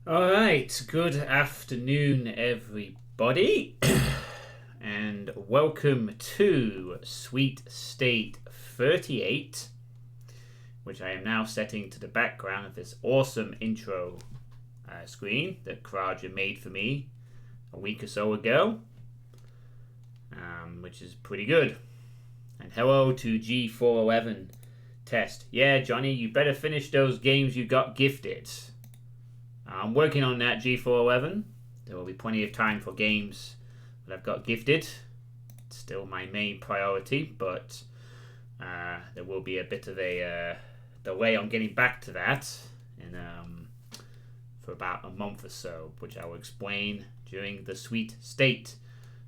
Alright, good afternoon, everybody, and welcome to Sweet State 38, which I am now setting to the background of this awesome intro screen that Kraja made for me a week or so ago, which is pretty good. And hello to G411 Test. Yeah, Johnny, you better finish those games you got gifted. I'm working on that G411. There will be plenty of time for games that I've got gifted. It's still my main priority, but there will be a bit of a delay on getting back to that for about a month or so, which I will explain during the Sweet State.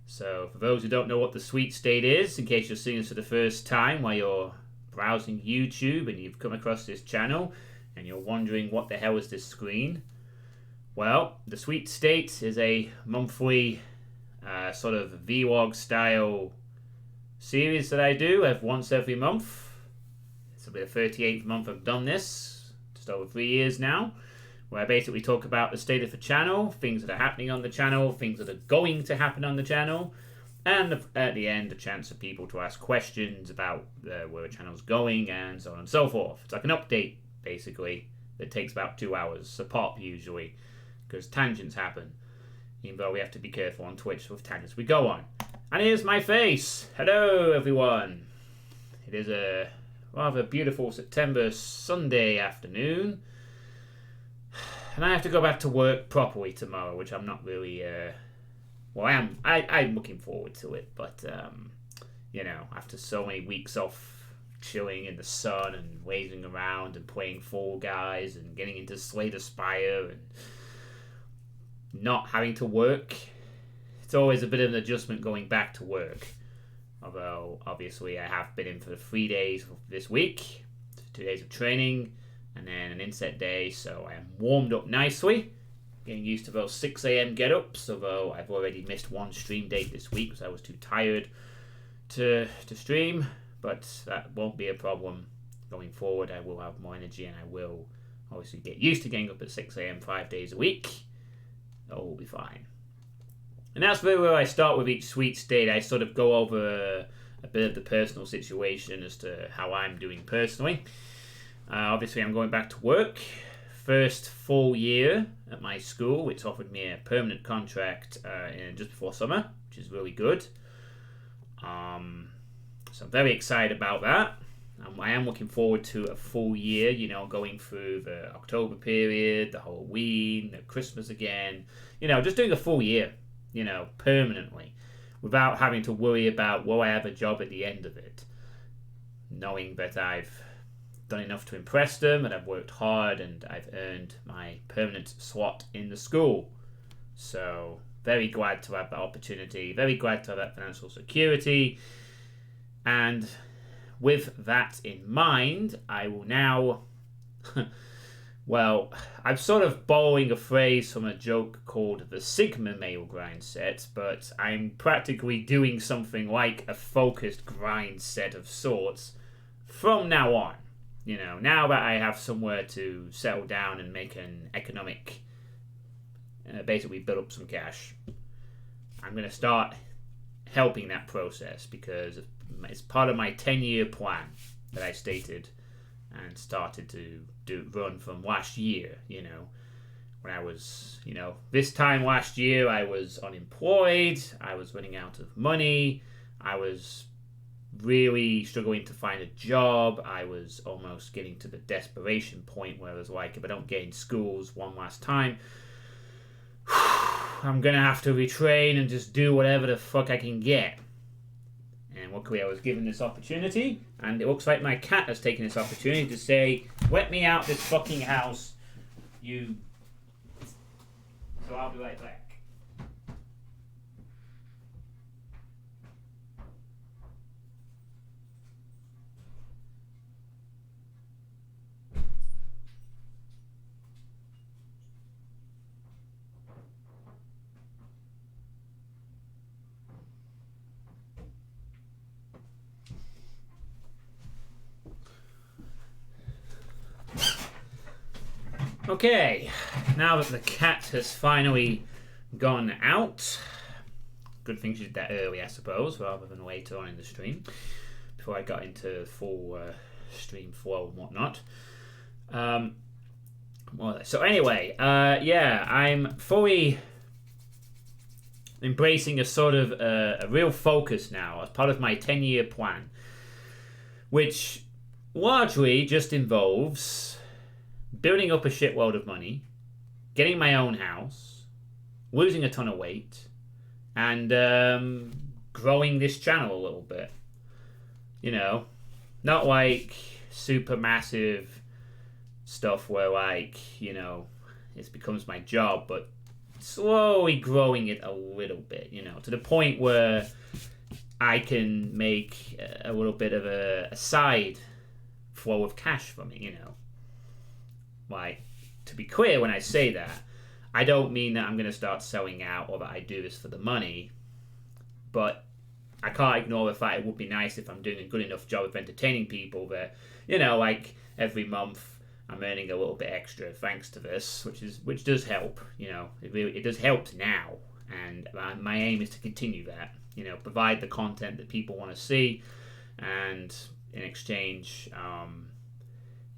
So for those who don't know what the Sweet State is, in case you're seeing this for the first time while you're browsing YouTube and you've come across this channel and you're wondering what the hell is this screen, well, the Sweet State is a monthly sort of vlog style series that I do once every month. This will be the 38th month I've done this, just over 3 years now, where I basically talk about the state of the channel, things that are happening on the channel, things that are going to happen on the channel, and at the end, a chance for people to ask questions about where the channel's going and so on and so forth. It's like an update, basically, that takes about 2 hours, a pop usually, because tangents happen, even though we have to be careful on Twitch with tangents we go on. And here's my face. Hello, everyone. It is a rather beautiful September Sunday afternoon, and I have to go back to work properly tomorrow, which I'm not really. Well, I'm looking forward to it, but after so many weeks off chilling in the sun and lazing around and playing Fall Guys and getting into Slay the Spire and not having to work, it's always a bit of an adjustment going back to work. Although, obviously, I have been in for the 3 days this week, 2 days of training, and then an inset day, so I am warmed up nicely, getting used to those 6 a.m. get-ups, although I've already missed one stream date this week because I was too tired to stream, but that won't be a problem going forward. I will have more energy, and I will obviously get used to getting up at 6 a.m. 5 days a week. All will be fine. And that's really where I start with each Sweet State. I sort of go over a bit of the personal situation as to how I'm doing personally. Obviously, I'm going back to work. First full year at my school, which offered me a permanent contract just before summer, which is really good. So I'm very excited about that. I am looking forward to a full year, going through the October period, the Halloween, the Christmas again, just doing a full year, permanently, without having to worry about, will I have a job at the end of it? Knowing that I've done enough to impress them, and I've worked hard, and I've earned my permanent slot in the school. So, very glad to have that opportunity, very glad to have that financial security, and with that in mind, I will now, well, I'm sort of borrowing a phrase from a joke called the Sigma male grind set, but I'm practically doing something like a focused grind set of sorts from now on. Now that I have somewhere to settle down and make an economic, basically build up some cash, I'm going to start helping that process because it's part of my 10-year plan that I stated and started to run from last year, when I was, this time last year I was unemployed, I was running out of money, I was really struggling to find a job, I was almost getting to the desperation point where I was like, if I don't get in schools one last time, I'm going to have to retrain and just do whatever the fuck I can get. And luckily I was given this opportunity, and it looks like my cat has taken this opportunity to say, let me out this fucking house, you... So I'll be right back. Okay, now that the cat has finally gone out, good thing she did that early, I suppose, rather than later on in the stream, before I got into full stream flow and whatnot. So anyway, yeah, I'm fully embracing a sort of a real focus now as part of my 10-year plan, which largely just involves building up a shitload of money, getting my own house, losing a ton of weight, and growing this channel a little bit. You know, not like super massive stuff where, like, you know, it becomes my job, but slowly growing it a little bit, you know, to the point where I can make a little bit of a side flow of cash for me, you know. Like, to be clear, when I say that, I don't mean that I'm going to start selling out or that I do this for the money, but I can't ignore the fact it would be nice if I'm doing a good enough job of entertaining people that, you know, like every month I'm earning a little bit extra thanks to this, which does help. You know, it does help now, and my aim is to continue that. You know, provide the content that people want to see, and in exchange,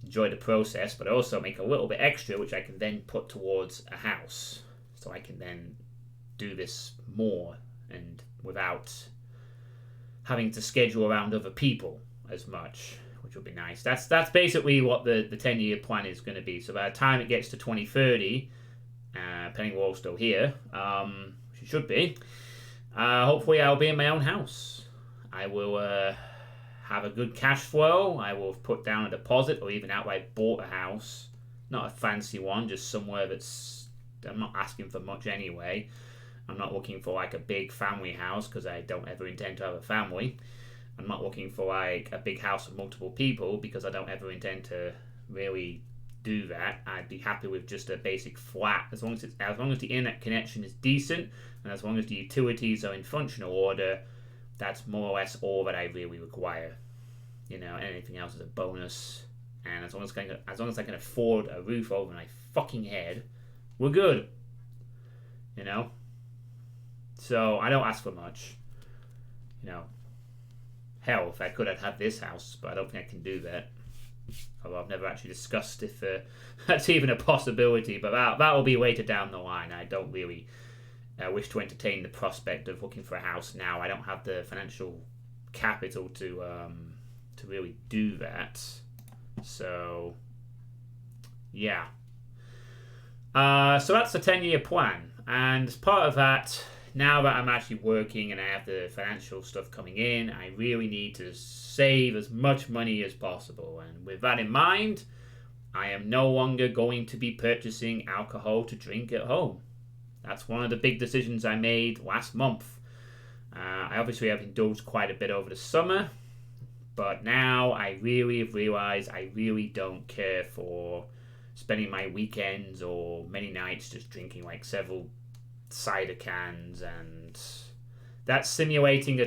enjoy the process, but also make a little bit extra, which I can then put towards a house, so I can then do this more and without having to schedule around other people as much, which would be nice. That's basically what the 10-year plan is going to be. So by the time it gets to 2030, depending we're all still here, which it should be, hopefully I'll be in my own house. I will have a good cash flow. I will have put down a deposit or even outright bought a house. Not a fancy one, just somewhere that's... I'm not asking for much anyway. I'm not looking for like a big family house because I don't ever intend to have a family. I'm not looking for like a big house with multiple people because I don't ever intend to really do that. I'd be happy with just a basic flat as long as the internet connection is decent and as long as the utilities are in functional order. That's more or less all that I really require. You know, anything else is a bonus. And as long as I can afford a roof over my fucking head, we're good. You know? So I don't ask for much. You know. Hell, if I could, I'd have this house, but I don't think I can do that. Although I've never actually discussed if that's even a possibility, but that will be later down the line. I don't really wish to entertain the prospect of looking for a house now. I don't have the financial capital to really do that. So, yeah. So that's the 10-year plan. And as part of that, now that I'm actually working and I have the financial stuff coming in, I really need to save as much money as possible. And with that in mind, I am no longer going to be purchasing alcohol to drink at home. That's one of the big decisions I made last month. I obviously have indulged quite a bit over the summer, but now I really have realised I really don't care for spending my weekends or many nights just drinking like several cider cans, and that's simulating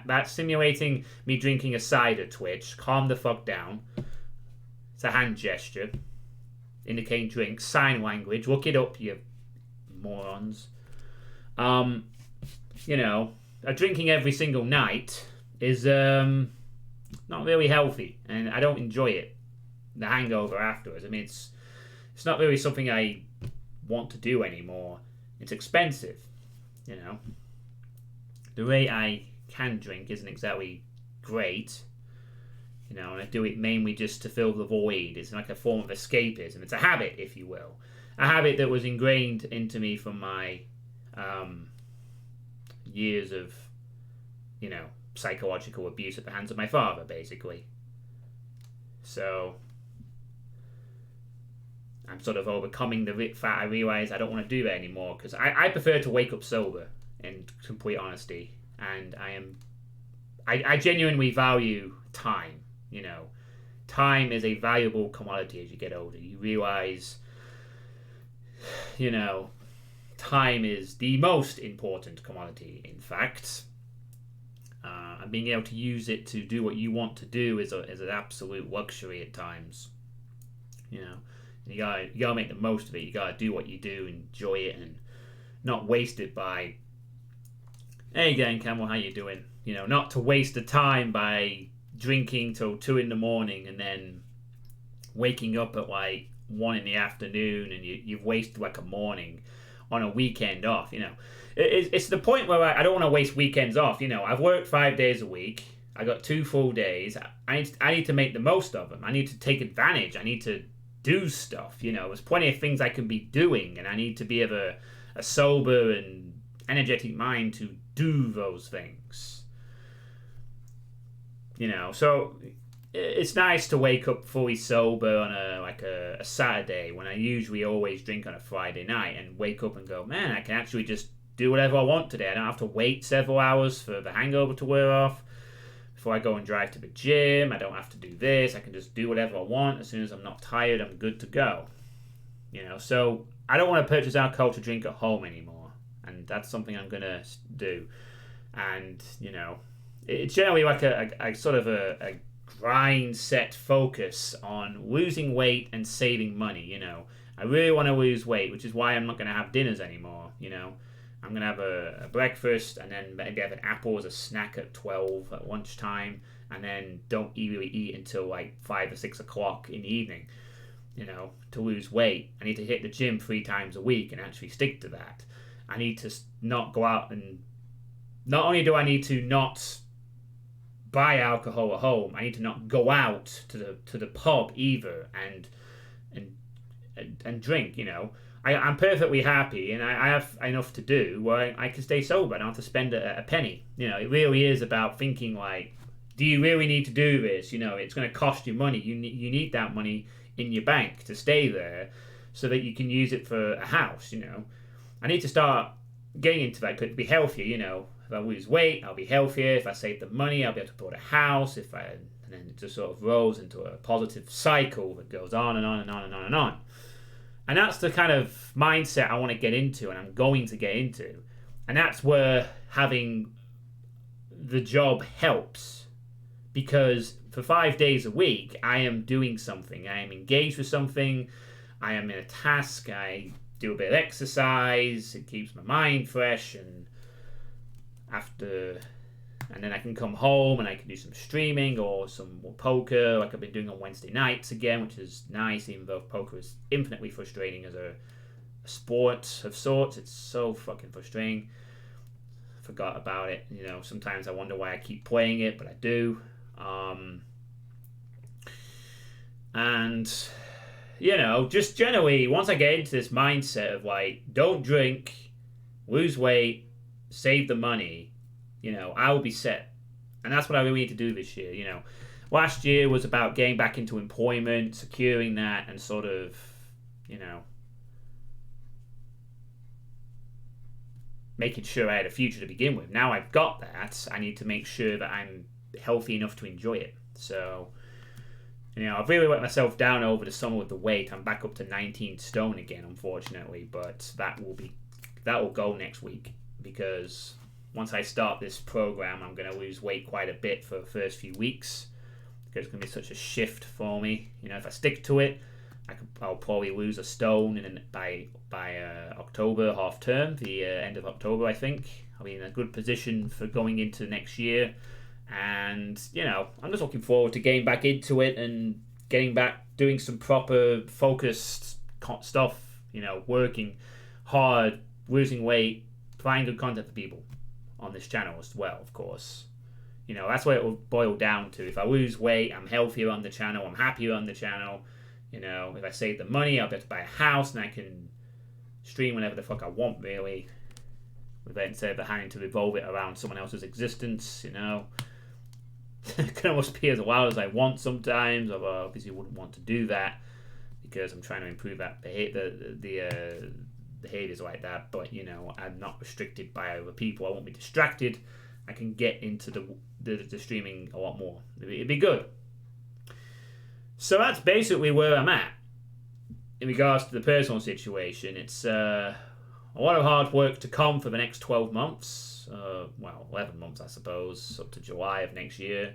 that's simulating me drinking a cider. Twitch, calm the fuck down. It's a hand gesture indicating drink, sign language. Look it up, you morons. You know, drinking every single night is not really healthy, and I don't enjoy it. The hangover afterwards. I mean, it's not really something I want to do anymore. It's expensive, you know. The rate I can drink isn't exactly great, you know, and I do it mainly just to fill the void. It's like a form of escapism. It's a habit, if you will. A habit that was ingrained into me from my years of, you know, psychological abuse at the hands of my father, basically. So I'm sort of overcoming the fact I realise I don't want to do that anymore, because I prefer to wake up sober, in complete honesty, and I genuinely value time. You know, time is a valuable commodity as you get older. You realise, you know, time is the most important commodity, in fact. And being able to use it to do what you want to do is an absolute luxury at times. You know, You gotta make the most of it. You gotta do what you do, enjoy it, and not waste it by, hey again, Camel, how you doing? Not to waste the time by drinking till 2 in the morning and then waking up at like 1 in the afternoon, and you've wasted like a morning on a weekend off. It's the point where I don't want to waste weekends off. I've worked 5 days a week. I got 2 full days. I need to make the most of them. I need to take advantage. I need to do stuff. There's plenty of things I can be doing, and I need to be of a sober and energetic mind to do those things. So it's nice to wake up fully sober on a Saturday, when I usually always drink on a Friday night, and wake up and go, man, I can actually just do whatever I want today. I don't have to wait several hours for the hangover to wear off before I go and drive to the gym. I don't have to do this. I can just do whatever I want. As soon as I'm not tired, I'm good to go. So I don't want to purchase alcohol to drink at home anymore, and that's something I'm gonna do. And it's generally like a sort of a grind set focus on losing weight and saving money. I really want to lose weight, which is why I'm not going to have dinners anymore. I'm going to have a breakfast, and then maybe have an apple as a snack at 12 at lunchtime, and then don't really eat until like 5 or 6 o'clock in the evening. To lose weight, I need to hit the gym 3 times a week and actually stick to that. I need to not go out, and not only do I need to not buy alcohol at home, I need to not go out to the pub either and drink. I'm perfectly happy, and I have enough to do where I can stay sober. I don't have to spend a penny. It really is about thinking like, do you really need to do this? It's going to cost you money. You need that money in your bank to stay there, so that you can use it for a house. I need to start getting into that. Could be healthier. If I lose weight, I'll be healthier. If I save the money, I'll be able to build a house. And then it just sort of rolls into a positive cycle that goes on and on and on and on and on. And that's the kind of mindset I want to get into, and I'm going to get into. And that's where having the job helps, because for 5 days a week, I am doing something. I am engaged with something. I am in a task. I do a bit of exercise. It keeps my mind fresh, and then I can come home and I can do some streaming or some more poker, like I've been doing on Wednesday nights again, which is nice, even though poker is infinitely frustrating as a sport of sorts. It's so fucking frustrating. Forgot about it. Sometimes I wonder why I keep playing it, but I do. And just generally, once I get into this mindset of like, don't drink, lose weight, save the money, I will be set. And that's what I really need to do this year. Last year was about getting back into employment, securing that, and sort of, making sure I had a future to begin with. Now I've got that, I need to make sure that I'm healthy enough to enjoy it. So, I've really let myself down over the summer with the weight. I'm back up to 19 stone again, unfortunately, but that will go next week, because once I start this program, I'm going to lose weight quite a bit for the first few weeks, because it's going to be such a shift for me. If I stick to it, I'll probably lose a stone, and by October, half term, the end of October, I think I'll be in a good position for going into next year. And I'm just looking forward to getting back into it and getting back doing some proper focused stuff. Working hard, losing weight, providing good content for people on this channel as well, of course. That's what it will boil down to. If I lose weight, I'm healthier on the channel, I'm happier on the channel. If I save the money, I'll be able to buy a house, and I can stream whenever the fuck I want, really, instead of having to revolve it around someone else's existence. It can almost be as wild as I want sometimes, although I obviously wouldn't want to do that, because I'm trying to improve that the behaviors like that. But I'm not restricted by other people. I won't be distracted. I can get into the streaming a lot more. It'd be good. So that's basically where I'm at in regards to the personal situation. It's a lot of hard work to come for the next 12 months. 11 months, I suppose, up to July of next year.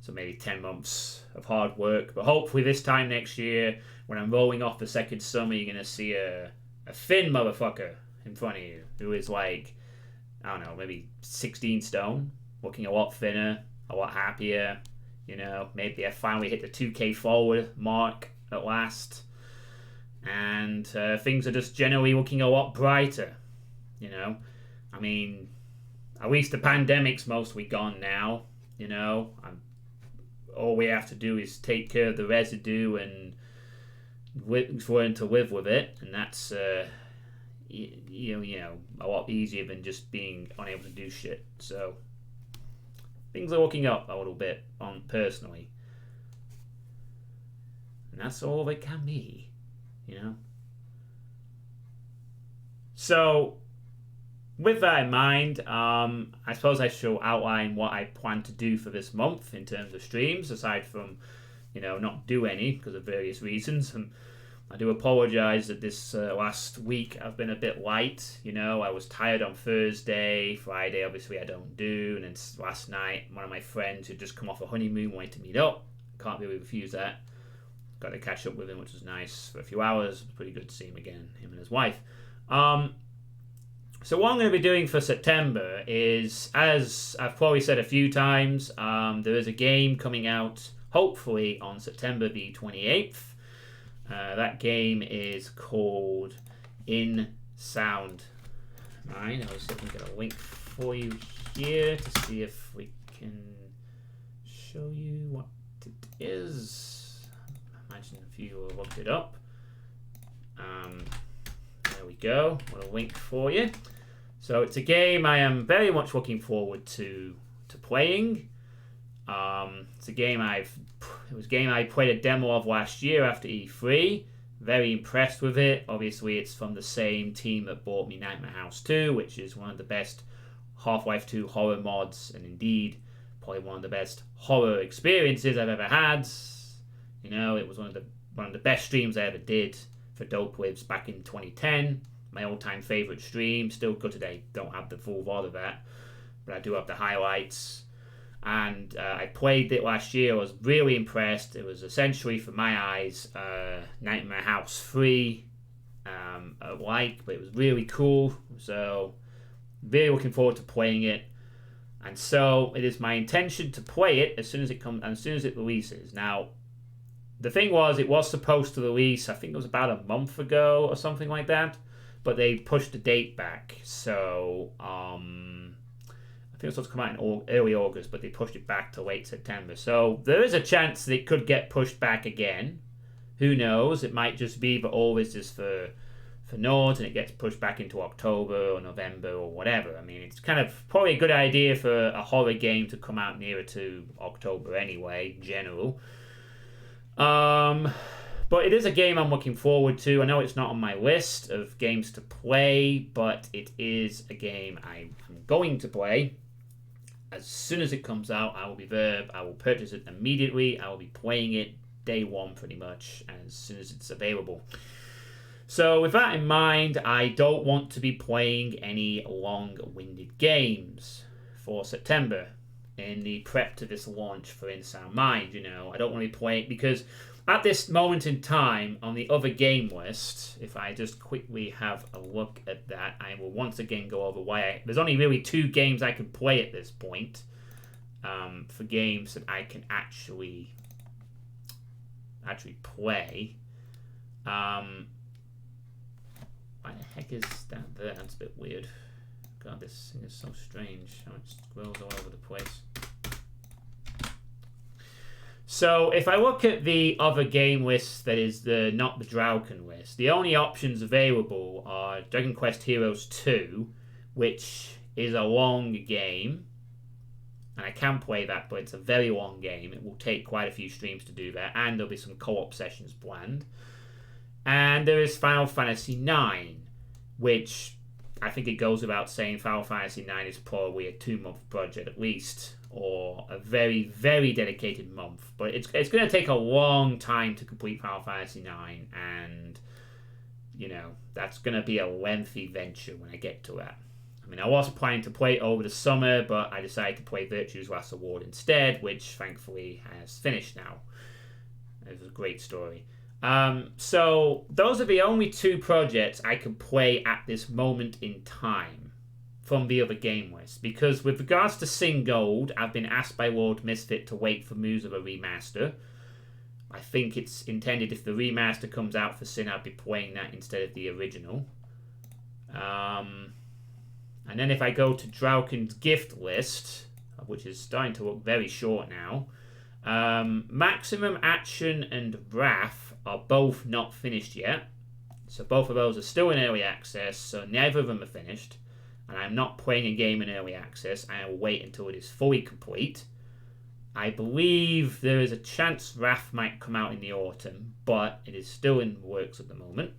So maybe 10 months of hard work. But hopefully this time next year, when I'm rolling off the second summer, you're going to see a thin motherfucker in front of you who is like, I don't know, maybe 16 stone, looking a lot thinner, a lot happier. Maybe I finally hit the 2K forward mark at last. And things are just generally looking a lot brighter. I mean, at least the pandemic's mostly gone now. All we have to do is take care of the residue and learn to live with it, and that's a lot easier than just being unable to do shit. So things are looking up a little bit personally, and that's all it can be. So with that in mind, I suppose I shall outline what I plan to do for this month in terms of streams, aside from, not do any because of various reasons. And I do apologise that this last week I've been a bit light. I was tired on Thursday, Friday obviously I don't do, and then last night one of my friends who'd just come off a honeymoon wanted to meet up. Can't really refuse that. Got to catch up with him, which was nice for a few hours. Pretty good to see him again, him and his wife. So what I'm going to be doing for September is, as I've probably said a few times, there is a game coming out hopefully on September the 28th. That game is called In Sound. Right, I was going to get a link for you here to see if we can show you what it is. Imagine if you looked it up. There we go. What a link for you. So it's a game I am very much looking forward to playing. It's a game I played a demo of last year after E3. Very impressed with it. Obviously, it's from the same team that bought me Nightmare House 2, which is one of the best Half-Life 2 horror mods, and indeed probably one of the best horror experiences I've ever had. It was one of the best streams I ever did for Dope Libs back in 2010. My all-time favourite stream. Still good today. Don't have the full VOD of that, but I do have the highlights. And I played it last year. I was really impressed. It was essentially, for my eyes, Nightmare House 3 but it was really cool. So really looking forward to playing it. And so it is my intention to play it as soon as it releases. Now, the thing was, it was supposed to release, I think it was about a month ago or something like that, but they pushed the date back. So I think it was supposed to come out in early August, but they pushed it back to late September. So there is a chance that it could get pushed back again. Who knows? It might just be that all this is for naught and it gets pushed back into October or November or whatever. I mean, it's kind of probably a good idea for a horror game to come out nearer to October anyway, in general. But it is a game I'm looking forward to. I know it's not on my list of games to play, but it is a game I'm going to play. As soon as it comes out, I will be there. I will purchase it immediately. I will be playing it day one pretty much as soon as it's available. So with that in mind, I don't want to be playing any long-winded games for September in the prep to this launch for In Sound Mind. I don't want to be playing, because at this moment in time on the other game list, if I just quickly have a look at that, I will once again go over why there's only really 2 games I can play at this point, for games that I can actually play. Why the heck is that there? That's a bit weird. God, this thing is so strange how it scrolls all over the place. So if I look at the other game list that is not the Drauken list, the only options available are Dragon Quest Heroes 2, which is a long game, and I can play that, but it's a very long game. It will take quite a few streams to do that, and there'll be some co-op sessions planned. And there is Final Fantasy IX, which I think it goes without saying Final Fantasy IX is probably a 2-month project at least, or a very, very dedicated month. But it's going to take a long time to complete Final Fantasy IX, and, that's going to be a lengthy venture when I get to that. I mean, I was planning to play it over the summer, but I decided to play Virtue's Last Award instead, which thankfully has finished now. It was a great story. So those are the only 2 projects I could play at this moment in time from the other game list. Because with regards to Sin Gold, I've been asked by Lord Misfit to wait for news of a remaster. I think it's intended if the remaster comes out for Sin, I'll be playing that instead of the original. And then if I go to Drauken's gift list, which is starting to look very short now, Maximum Action and Wrath are both not finished yet. So both of those are still in early access, so neither of them are finished. And I'm not playing a game in early access. I will wait until it is fully complete. I believe there is a chance Wrath might come out in the autumn, but it is still in the works at the moment.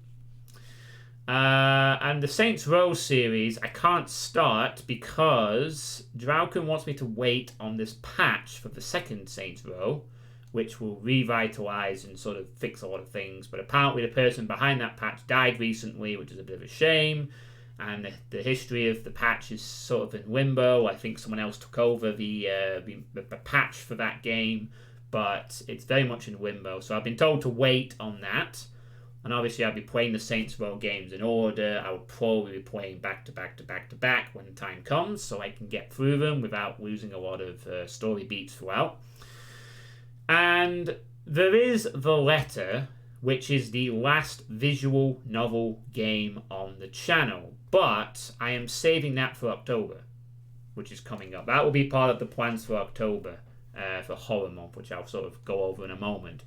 And the Saints Row series, I can't start because Drauken wants me to wait on this patch for the second Saints Row, which will revitalize and sort of fix a lot of things. But apparently the person behind that patch died recently, which is a bit of a shame. And the history of the patch is sort of in limbo. I think someone else took over the patch for that game, but it's very much in limbo. So I've been told to wait on that. And obviously I'll be playing the Saints Row games in order. I will probably be playing back to back to back to back when the time comes, so I can get through them without losing a lot of story beats throughout. And there is The Letter, which is the last visual novel game on the channel. But I am saving that for October, which is coming up. That will be part of the plans for October, for Horror Month, which I'll sort of go over in a moment.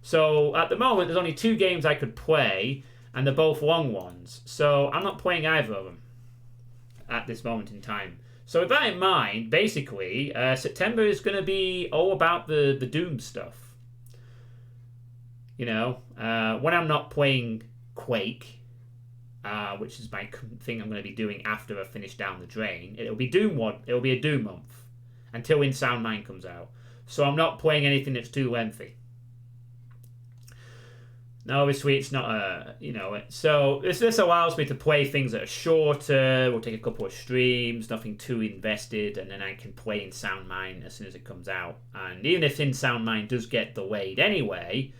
So at the moment, there's only 2 games I could play, and they're both long ones. So I'm not playing either of them at this moment in time. So with that in mind, basically, September is going to be all about the Doom stuff. You know, when I'm not playing Quake, which is my thing I'm going to be doing after I finish Down the Drain, it'll be a Doom month until In Sound Mind comes out. So I'm not playing anything that's too lengthy. Now, obviously, it's not so this allows me to play things that are shorter. We'll take a couple of streams, nothing too invested, and then I can play In Sound Mind as soon as it comes out. And even if In Sound Mind does get delayed anyway,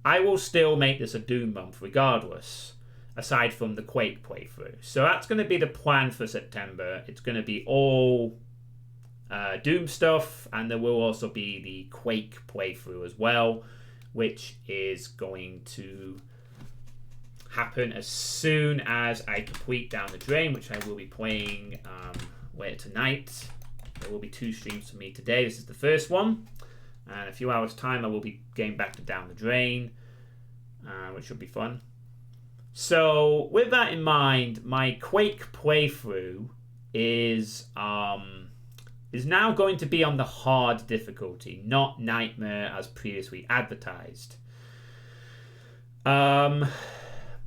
I will still make this a Doom month regardless, aside from the Quake playthrough. So that's going to be the plan for September. It's going to be all Doom stuff, and there will also be the Quake playthrough as well, which is going to happen as soon as I complete Down the Drain, which I will be playing later tonight. There will be 2 streams for me today. This is the first one. And in a few hours' time, I will be getting back to Down the Drain, which should be fun. So with that in mind, my Quake playthrough is now going to be on the hard difficulty, not Nightmare as previously advertised. The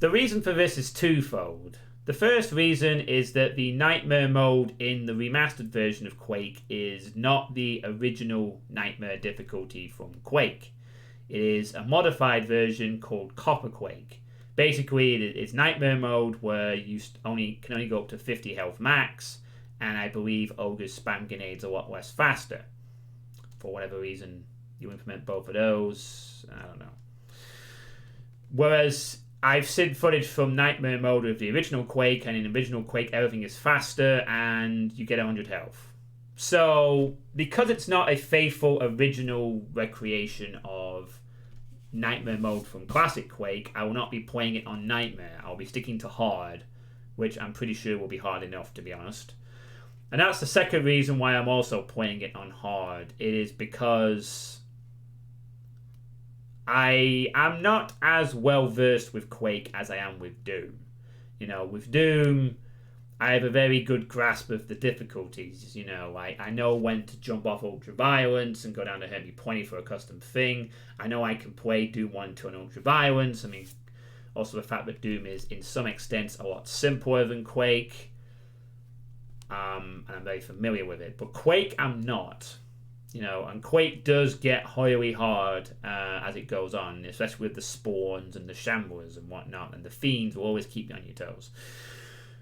reason for this is twofold. The first reason is that the Nightmare mode in the remastered version of Quake is not the original Nightmare difficulty from Quake. It is a modified version called Copper Quake. Basically, it's Nightmare mode where you can only go up to 50 health max, and I believe ogres spam grenades a lot less faster. For whatever reason, you implement both of those. I don't know. Whereas I've seen footage from Nightmare mode of the original Quake, and in original Quake, everything is faster, and you get 100 health. So, because it's not a faithful original recreation of Nightmare mode from Classic Quake, I will not be playing it on Nightmare. I'll be sticking to hard, which I'm pretty sure will be hard enough, to be honest. And that's the second reason why I'm also playing it on hard. It is because I am not as well versed with Quake as I am with Doom. You know, with Doom, I have a very good grasp of the difficulties. You know, I know when to jump off Ultra Violence and go down to Heavy 20 for a custom thing. I know I can play Doom 1 to an Ultra Violence. I mean, also the fact that Doom is, in some extent, a lot simpler than Quake. And I'm very familiar with it. But Quake, I'm not. You know, and Quake does get highly hard as it goes on, especially with the spawns and the shamblers and whatnot. And the fiends will always keep you on your toes.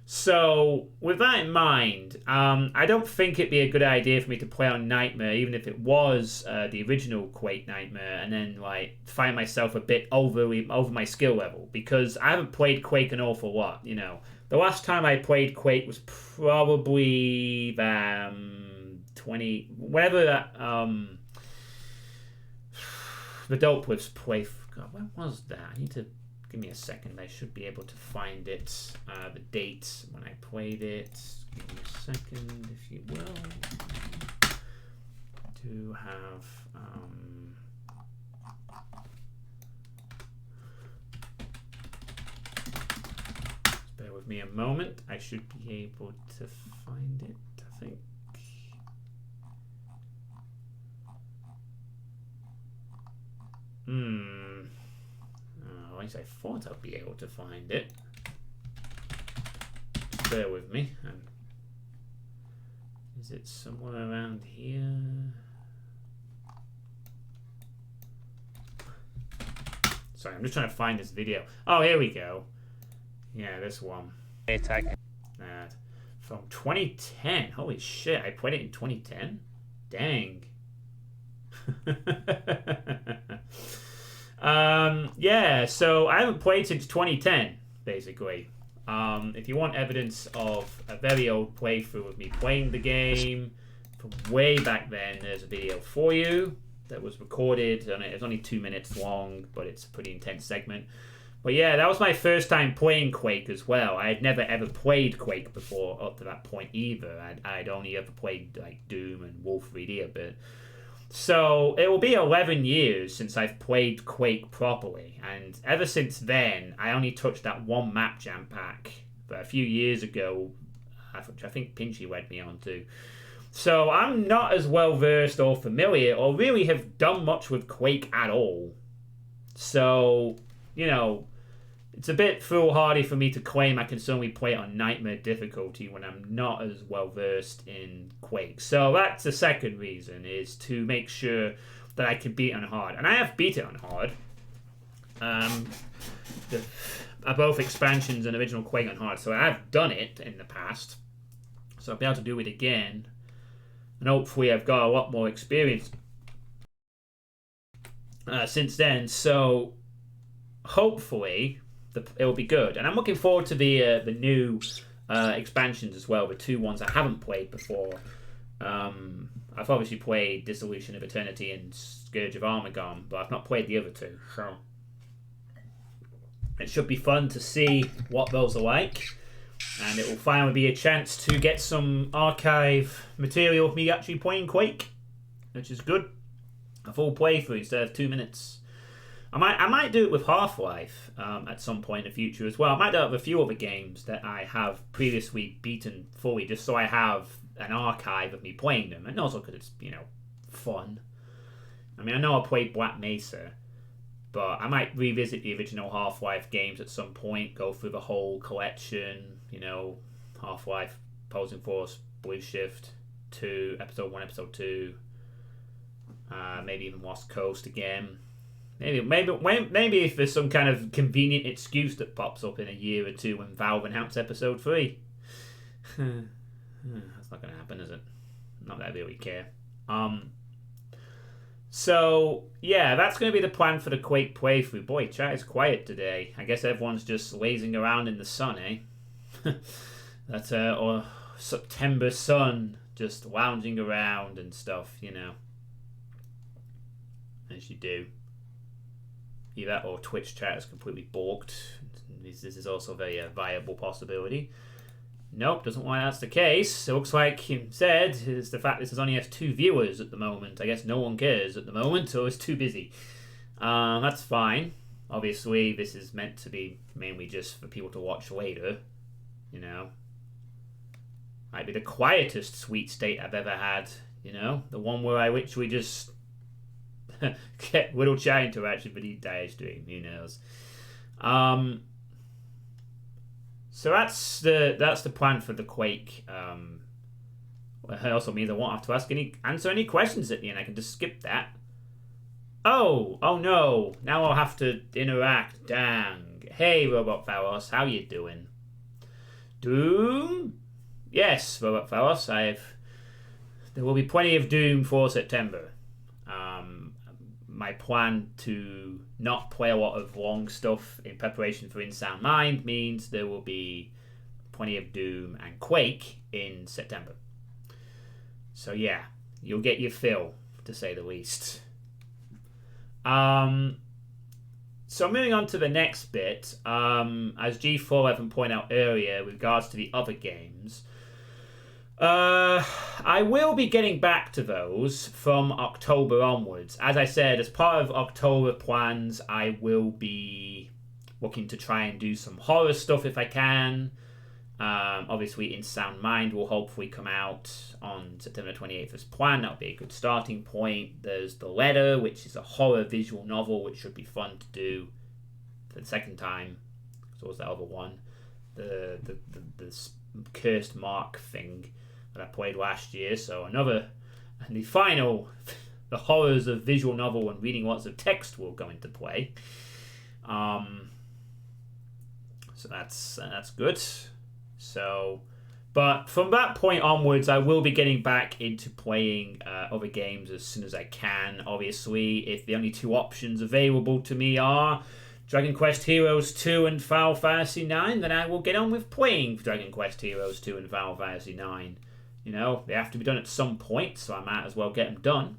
So, with that in mind, I don't think it'd be a good idea for me to play on Nightmare, even if it was the original Quake Nightmare, and then like find myself a bit over my skill level, because I haven't played Quake an awful lot. You know, the last time I played Quake was probably 20, whenever that the Dope was play. God, when was that? I need to. Give me a second. I should be able to find it. The date when I played it. Give me a second, if you will. To have. Just bear with me a moment. I should be able to find it, I think. At least I thought I'd be able to find it. Just bear with me. Is it somewhere around here? Sorry, I'm just trying to find this video. Oh, here we go. Yeah, this one. That from 2010. Holy shit! I played it in 2010. Dang. Yeah, so I haven't played since 2010, basically. If you want evidence of a very old playthrough of me playing the game from way back then, there's a video for you that was recorded, and it's only 2 minutes long, but it's a pretty intense segment. But yeah, that was my first time playing Quake as well. I had never ever played Quake before up to that point either. I'd only ever played like Doom and Wolf 3D a bit. So it will be 11 years since I've played Quake properly, and ever since then I only touched that one map jam pack a few years ago, which I think Pinchy led me on to. So I'm not as well versed or familiar or really have done much with Quake at all. So, you know, it's a bit foolhardy for me to claim I can certainly play it on Nightmare difficulty when I'm not as well versed in Quake. So that's the second reason, is to make sure that I can beat it on hard. And I have beat it on hard. Both expansions and original Quake on hard. So I have done it in the past. So I'll be able to do it again. And hopefully I've got a lot more experience since then. So hopefully it will be good, and I'm looking forward to the new expansions as well, the two ones I haven't played before. I've obviously played Dissolution of Eternity and Scourge of Armagon, but I've not played the other two, so it should be fun to see what those are like, and it will finally be a chance to get some archive material of me actually playing Quake, which is good. A full playthrough instead of 2 minutes. I might do it with Half-Life at some point in the future as well. I might do it with a few other games that I have previously beaten fully, just so I have an archive of me playing them, and also because it's, you know, fun. I mean, I know I played Black Mesa, but I might revisit the original Half-Life games at some point, go through the whole collection, you know, Half-Life, Opposing Force, Blue Shift 2, Episode 1, Episode 2, maybe even Lost Coast again. Maybe if there's some kind of convenient excuse that pops up in a year or two when Valve announce Episode 3. That's not going to happen, is it? Not that I really care. So, yeah, that's going to be the plan for the Quake playthrough. Boy, chat is quiet today. I guess everyone's just lazing around in the sun, eh? That's or September sun, just lounging around and stuff, you know. As you do. Either or Twitch chat is completely balked. This is also a very viable possibility. Nope, doesn't look like that's the case. It looks like he said is the fact this only has 2 viewers at the moment. I guess no one cares at the moment, or it's too busy. That's fine. Obviously, this is meant to be mainly just for people to watch later. You know, might be the quietest sweet state I've ever had. You know, the one where I literally just get little chat interaction for the entire stream. Who knows? So that's the plan for the Quake. It also means I won't have to answer any questions at the end. I can just skip that. Oh no! Now I'll have to interact. Dang. Hey, Robot Pharos, how you doing? Doom? Yes, fellas, there will be plenty of Doom for September. My plan to not play a lot of long stuff in preparation for In Sound Mind means there will be plenty of Doom and Quake in September. So yeah, you'll get your fill, to say the least. So moving on to the next bit, as G411 pointed out earlier with regards to the other games, I will be getting back to those from October onwards. As I said, as part of October plans, I will be looking to try and do some horror stuff if I can. Obviously, In Sound Mind will hopefully come out on September 28th as planned. That'll be a good starting point. There's The Letter, which is a horror visual novel, which should be fun to do for the second time. So was that other one, the Cursed Mark thing that I played last year. So another, and the final, the horrors of visual novel and reading lots of text will go into play. So that's good. So, but from that point onwards, I will be getting back into playing other games as soon as I can. Obviously, if the only two options available to me are Dragon Quest Heroes 2 and Final Fantasy 9, then I will get on with playing Dragon Quest Heroes 2 and Final Fantasy 9. You know, they have to be done at some point, so I might as well get them done.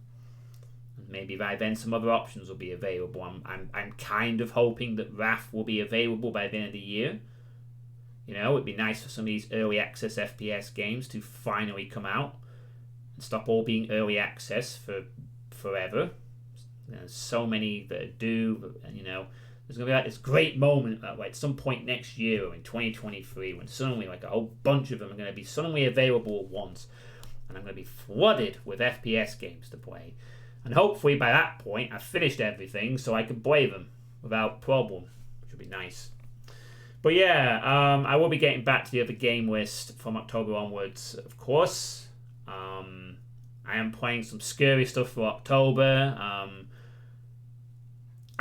Maybe by then some other options will be available. I'm kind of hoping that Wrath will be available by the end of the year. You know, it'd be nice for some of these early access FPS games to finally come out and stop all being early access for forever. There's so many that do, and you know, there's gonna be like this great moment at like some point next year or in 2023 when suddenly like a whole bunch of them are gonna be suddenly available at once, and I'm gonna be flooded with FPS games to play. And hopefully by that point I've finished everything so I can play them without problem, which would be nice. But yeah, I will be getting back to the other game list from October onwards, of course. I am playing some scary stuff for October.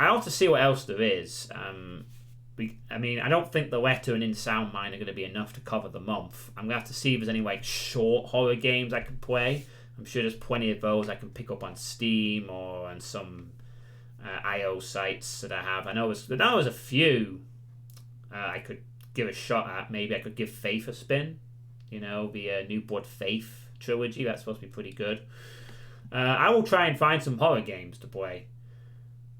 I have to see what else there is. I don't think The Letter and In Sound Mind are going to be enough to cover the month. I'm going to have to see if there's any like short horror games I can play. I'm sure there's plenty of those I can pick up on Steam or on some IO sites that I have. I know there's a few I could give a shot at. Maybe I could give Faith a spin. You know, the New Blood Faith trilogy. That's supposed to be pretty good. I will try and find some horror games to play.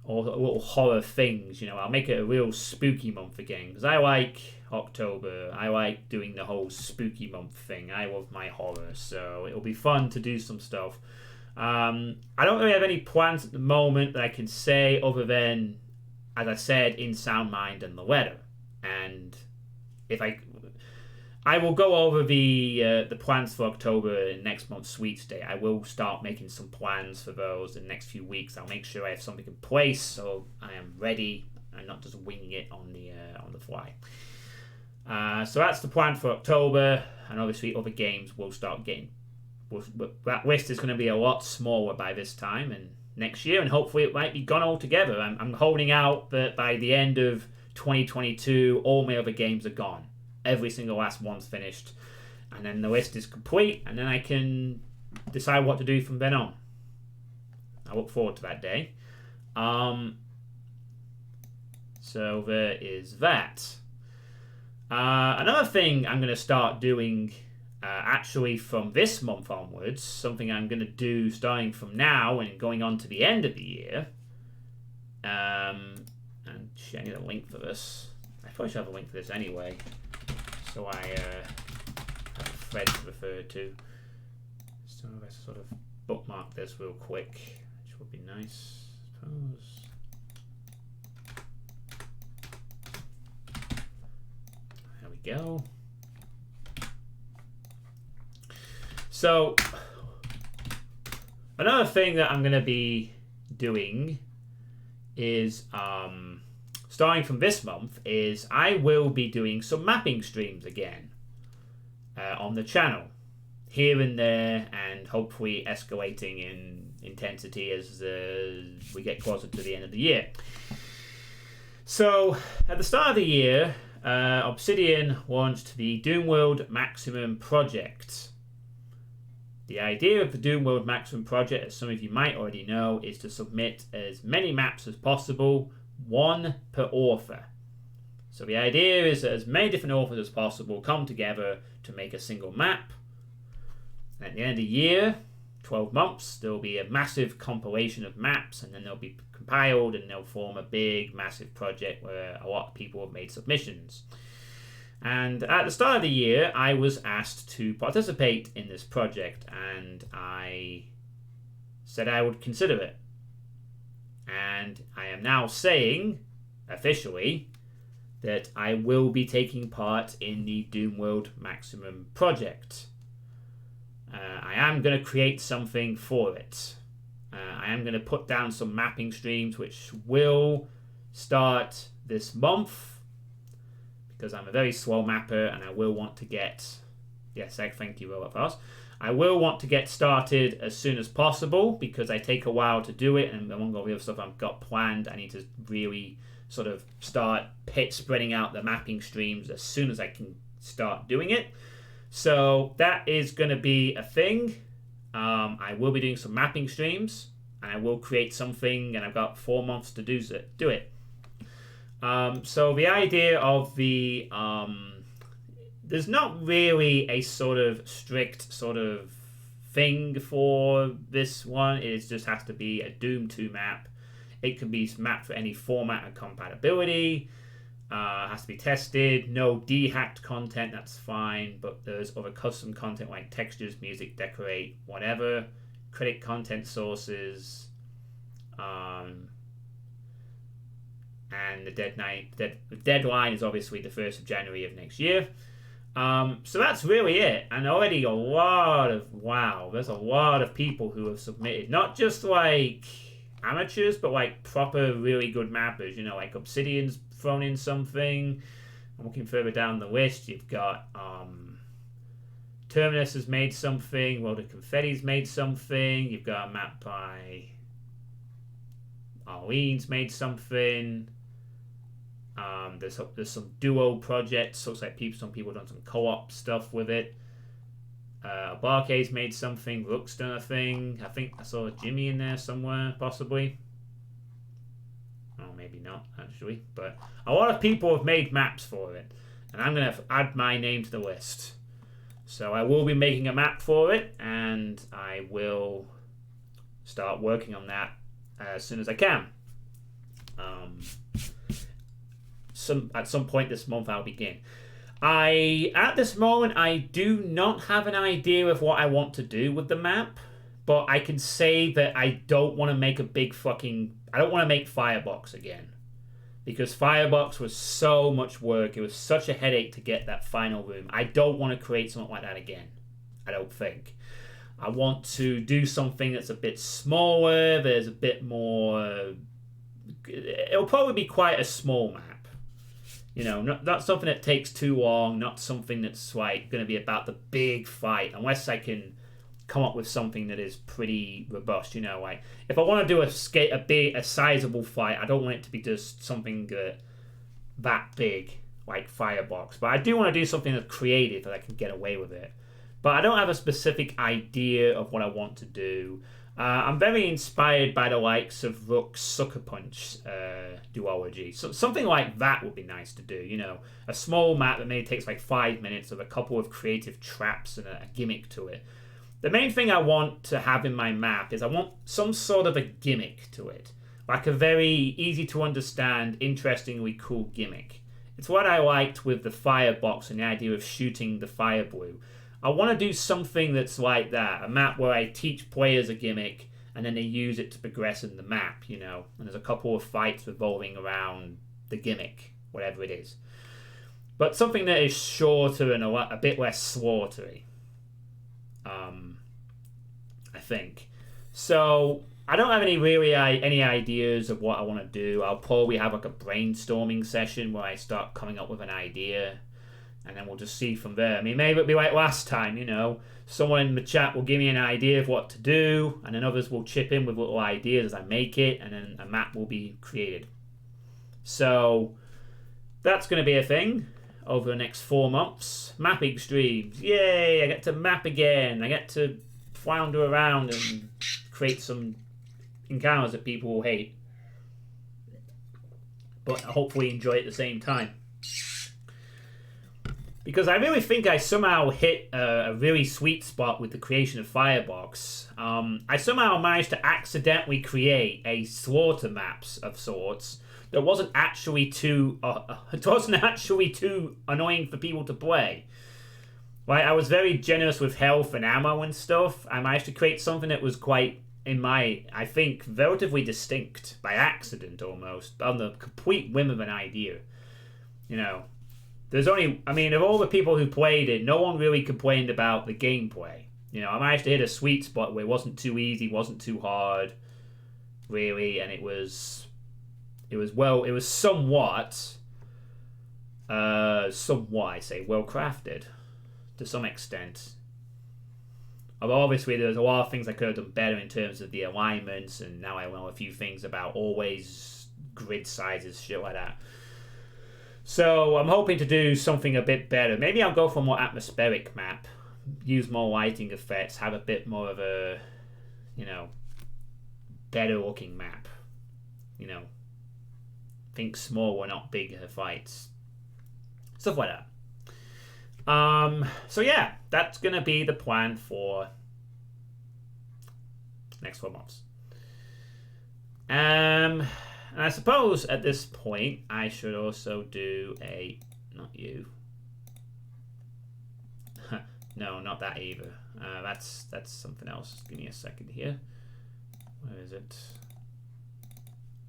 Or little horror things. You know, I'll make it a real spooky month again. Because I like October. I like doing the whole spooky month thing. I love my horror. So it'll be fun to do some stuff. I don't really have any plans at the moment that I can say other than, as I said, In Sound Mind and The Letter. And if I will go over the plans for October and next month's Sweets Day. I will start making some plans for those in the next few weeks. I'll make sure I have something in place so I am ready and not just winging it on the fly. So that's the plan for October, and obviously other games will start getting. That list is going to be a lot smaller by this time and next year, and hopefully it might be gone altogether. I'm holding out that by the end of 2022, all my other games are gone. Every single last one's finished, and then the list is complete, and then I can decide what to do from then on. I look forward to that day. So there is that. Another thing I'm going to start doing actually from this month onwards, something I'm going to do starting from now and going on to the end of the year. And I need a link for this. I probably should have a link for this anyway, so I have a thread to refer to. So let's sort of bookmark this real quick, which would be nice, I suppose. There we go. So another thing that I'm going to be doing is starting from this month is I will be doing some mapping streams again on the channel here and there, and hopefully escalating in intensity as we get closer to the end of the year. So at the start of the year, Obsidian launched the Doomworld Maximum Project. The idea of the Doomworld Maximum Project, as some of you might already know, is to submit as many maps as possible, one per author. So the idea is that as many different authors as possible come together to make a single map. And at the end of the year, 12 months, there will be a massive compilation of maps, and then they'll be compiled and they'll form a big, massive project where a lot of people have made submissions. And at the start of the year, I was asked to participate in this project, and I said I would consider it. And I am now saying, officially, that I will be taking part in the Doomworld Maximum Project. I am going to create something for it. I am going to put down some mapping streams which will start this month, because I'm a very slow mapper and I will want to get... Yes, thank you, Robot Fast. I will want to get started as soon as possible because I take a while to do it, and among all the other stuff I've got planned, I need to really sort of start spreading out the mapping streams as soon as I can start doing it. So that is going to be a thing. I will be doing some mapping streams, and I will create something, and I've got 4 months to do it. So the idea of the... there's not really a sort of strict sort of thing for this one. It just has to be a Doom 2 map. It can be mapped for any format and compatibility. Has to be tested. No dehacked content, that's fine. But there's other custom content like textures, music, decorate, whatever. Credit content sources. And the deadline is obviously the 1st of January of next year. So that's really it. And already there's a lot of people who have submitted. Not just like amateurs, but like proper really good mappers. You know, like Obsidian's thrown in something. I'm looking further down the list. You've got Terminus has made something. World of Confetti's made something. You've got a map by Arlene's made something. There's some duo projects. Looks like some people done some co-op stuff with it. Barcade's made something. Rook's done a thing. I think I saw Jimmy in there somewhere, possibly. Oh, maybe not, actually. But a lot of people have made maps for it. And I'm going to add my name to the list. So I will be making a map for it. And I will start working on that as soon as I can. At some point this month I'll begin. At this moment, I do not have an idea of what I want to do with the map, but I can say that I don't want to make I don't want to make Firebox again, because Firebox was so much work. It was such a headache to get that final room. I don't want to create something like that again. I don't think. I want to do something that's a bit smaller. There's a bit more... It'll probably be quite a small map. You know, not something that takes too long, not something that's like going to be about the big fight, unless I can come up with something that is pretty robust. You know, like if I want to do a sizable fight, I don't want it to be just something that big like Firebox. But I do want to do something that's creative that I can get away with it. But I don't have a specific idea of what I want to do. I'm very inspired by the likes of Rook's Sucker Punch duology. So something like that would be nice to do. You know, a small map that maybe takes like 5 minutes with a couple of creative traps and a gimmick to it. The main thing I want to have in my map is I want some sort of a gimmick to it. Like a very easy to understand, interestingly cool gimmick. It's what I liked with the Firebox and the idea of shooting the fire blue. I want to do something that's like that. A map where I teach players a gimmick and then they use it to progress in the map, you know. And there's a couple of fights revolving around the gimmick, whatever it is. But something that is shorter and a bit less slaughtery. I think. So I don't have any ideas of what I want to do. I'll probably have like a brainstorming session where I start coming up with an idea. And then we'll just see from there. I mean, maybe it'll be like last time, you know. Someone in the chat will give me an idea of what to do, and then others will chip in with little ideas as I make it, and then a map will be created. So, that's going to be a thing over the next 4 months. Mapping streams. Yay, I get to map again. I get to flounder around and create some encounters that people will hate. But hopefully enjoy it at the same time. Because I really think I somehow hit a really sweet spot with the creation of Firebox. I somehow managed to accidentally create a slaughter maps of sorts that wasn't actually too annoying for people to play. Right, I was very generous with health and ammo and stuff. I managed to create something that was quite, I think, relatively distinct by accident almost, on the complete whim of an idea. You know, there's only, of all the people who played it, no one really complained about the gameplay. You know, I managed to hit a sweet spot where it wasn't too easy, wasn't too hard, really, and it was somewhat, I say, well crafted to some extent. Although obviously there's a lot of things I could have done better in terms of the alignments, and now I know a few things about always grid sizes, shit like that. So I'm hoping to do something a bit better. Maybe I'll go for a more atmospheric map, use more lighting effects, have a bit more of a, better looking map. Think smaller, not bigger fights. Stuff like that. So yeah, that's gonna be the plan for next 4 months. And I suppose at this point I should also do not you. No, not that either. That's something else. Give me a second here. Where is it?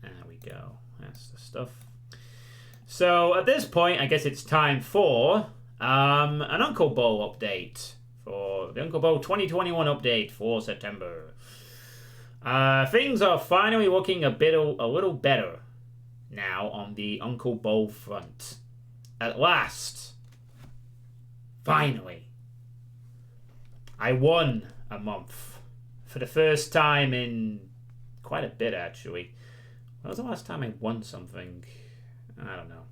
There we go. That's the stuff. So at this point, I guess it's time for an Uncle Bowl update. For the Uncle Bowl 2021 update for September. Things are finally looking a little better now on the Uncle Bowl front. At last. Finally. I won a month. For the first time in quite a bit, actually. When was the last time I won something? I don't know.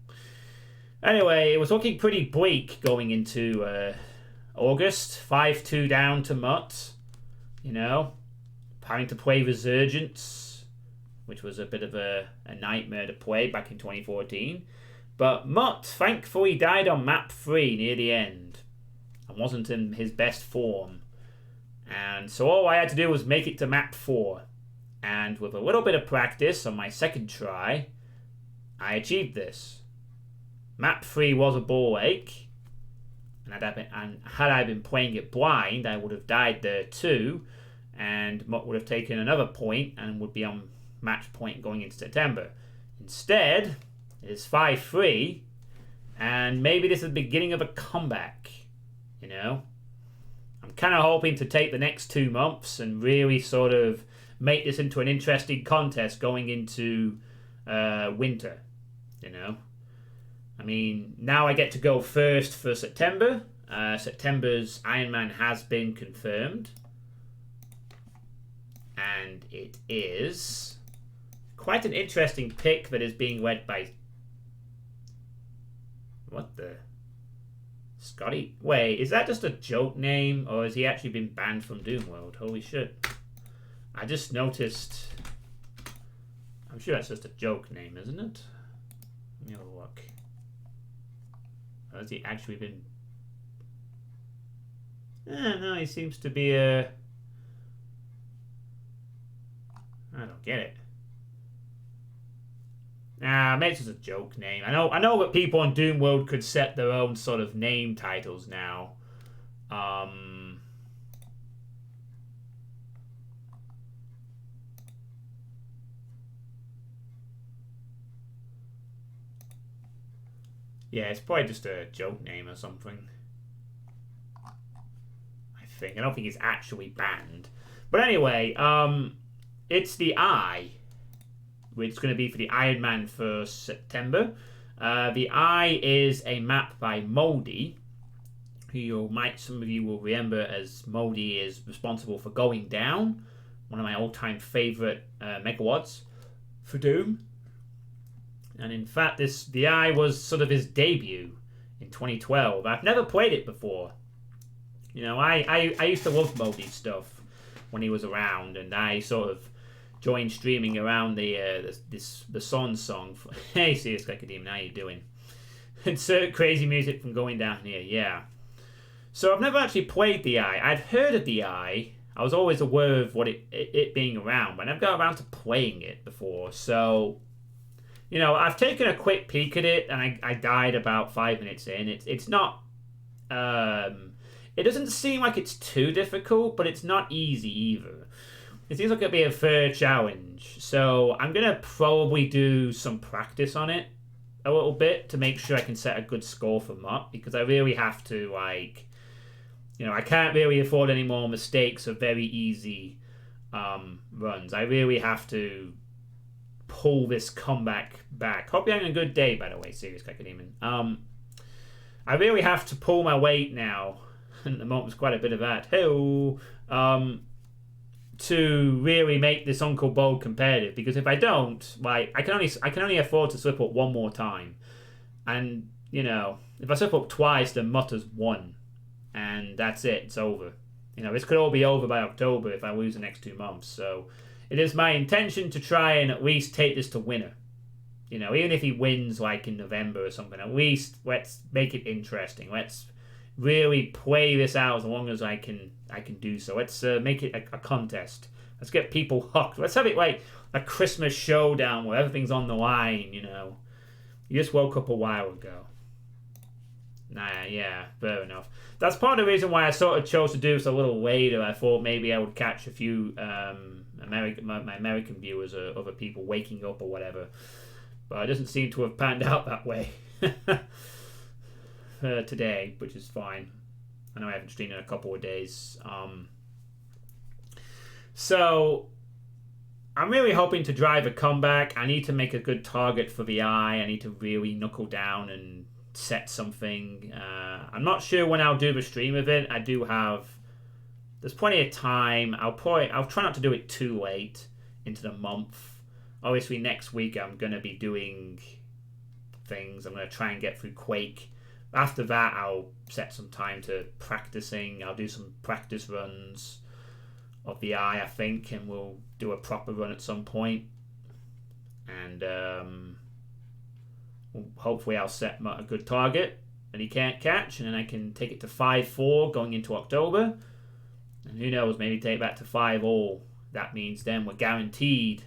Anyway, it was looking pretty bleak going into August. 5-2 down to Mutt. Having to play Resurgence, which was a bit of a nightmare to play back in 2014. But Mutt thankfully died on map 3 near the end and wasn't in his best form. And so all I had to do was make it to map 4. And with a little bit of practice on my second try, I achieved this. Map 3 was a ball ache, and had I been playing it blind, I would have died there too, and Mutt would have taken another point and would be on match point going into September. Instead, it is 5-3, and maybe this is the beginning of a comeback. I'm kind of hoping to take the next 2 months and really sort of make this into an interesting contest going into winter. Now I get to go first for September. September's Ironman has been confirmed. And it is quite an interesting pick that is being led by... What the... Scotty? Wait, is that just a joke name? Or has he actually been banned from Doomworld? Holy shit. I just noticed... I'm sure that's just a joke name, isn't it? Let me have a look. Or has he actually been... no, he seems to be a... I don't get it. Maybe it's just a joke name. I know that people on Doomworld could set their own sort of name titles now. Yeah, it's probably just a joke name or something. I think. I don't think it's actually banned. But anyway, it's the Eye, which is going to be for the Iron Man for September. The Eye is a map by Moldy, who some of you will remember as Moldy is responsible for Going Down, one of my all-time favourite megawads for Doom. And in fact, the Eye was sort of his debut in 2012. I've never played it before. You know, I used to love Moby's stuff when he was around, and I sort of joined streaming around the Son song. Hey, Serious Demon, how you doing? Insert crazy music from Going Down Here, yeah. So I've never actually played the Eye. I'd heard of the Eye. I was always aware of what it being around, but I never got around to playing it before. So, you know, I've taken a quick peek at it, and I died about 5 minutes in. It's not... it doesn't seem like it's too difficult, but it's not easy either. It seems like it'll be a fair challenge. So I'm going to probably do some practice on it a little bit to make sure I can set a good score for Mutt, because I really have to, like... You know, I can't really afford any more mistakes of very easy runs. I really have to pull this comeback back. Hope you're having a good day, by the way, Serious Demon. I really have to pull my weight now. At the moment, there's quite a bit of that. To really make this Uncle Bo competitive, because if I don't, like, I can only afford to slip up one more time, and you know, if I slip up twice, then Mutt has won. And that's it. It's over. You know, this could all be over by October if I lose the next 2 months. So it is my intention to try and at least take this to winner. You know, even if he wins like in November or something, at least let's make it interesting. Let's really play this out as long as I can do so. Let's make it a contest. Let's get people hooked. Let's have it like a Christmas showdown where everything's on the line, you know. You just woke up a while ago. Nah, yeah, fair enough. That's part of the reason why I sort of chose to do this a little later. I thought maybe I would catch a few my American viewers or other people waking up or whatever. But it doesn't seem to have panned out that way today, which is fine. I know I haven't streamed in a couple of days. So I'm really hoping to drive a comeback. I need to make a good target for the Eye. I need to really knuckle down and set something. I'm not sure when I'll do the stream of it. I do have... There's plenty of time. I'll try not to do it too late into the month. Obviously, next week I'm going to be doing things. I'm going to try and get through Quake. After that, I'll set some time to practicing. I'll do some practice runs of the Eye, I think, and we'll do a proper run at some point. And hopefully I'll set a good target that he can't catch, and then I can take it to 5-4 going into October. And who knows, maybe take that to 5-all. That means then we're guaranteed.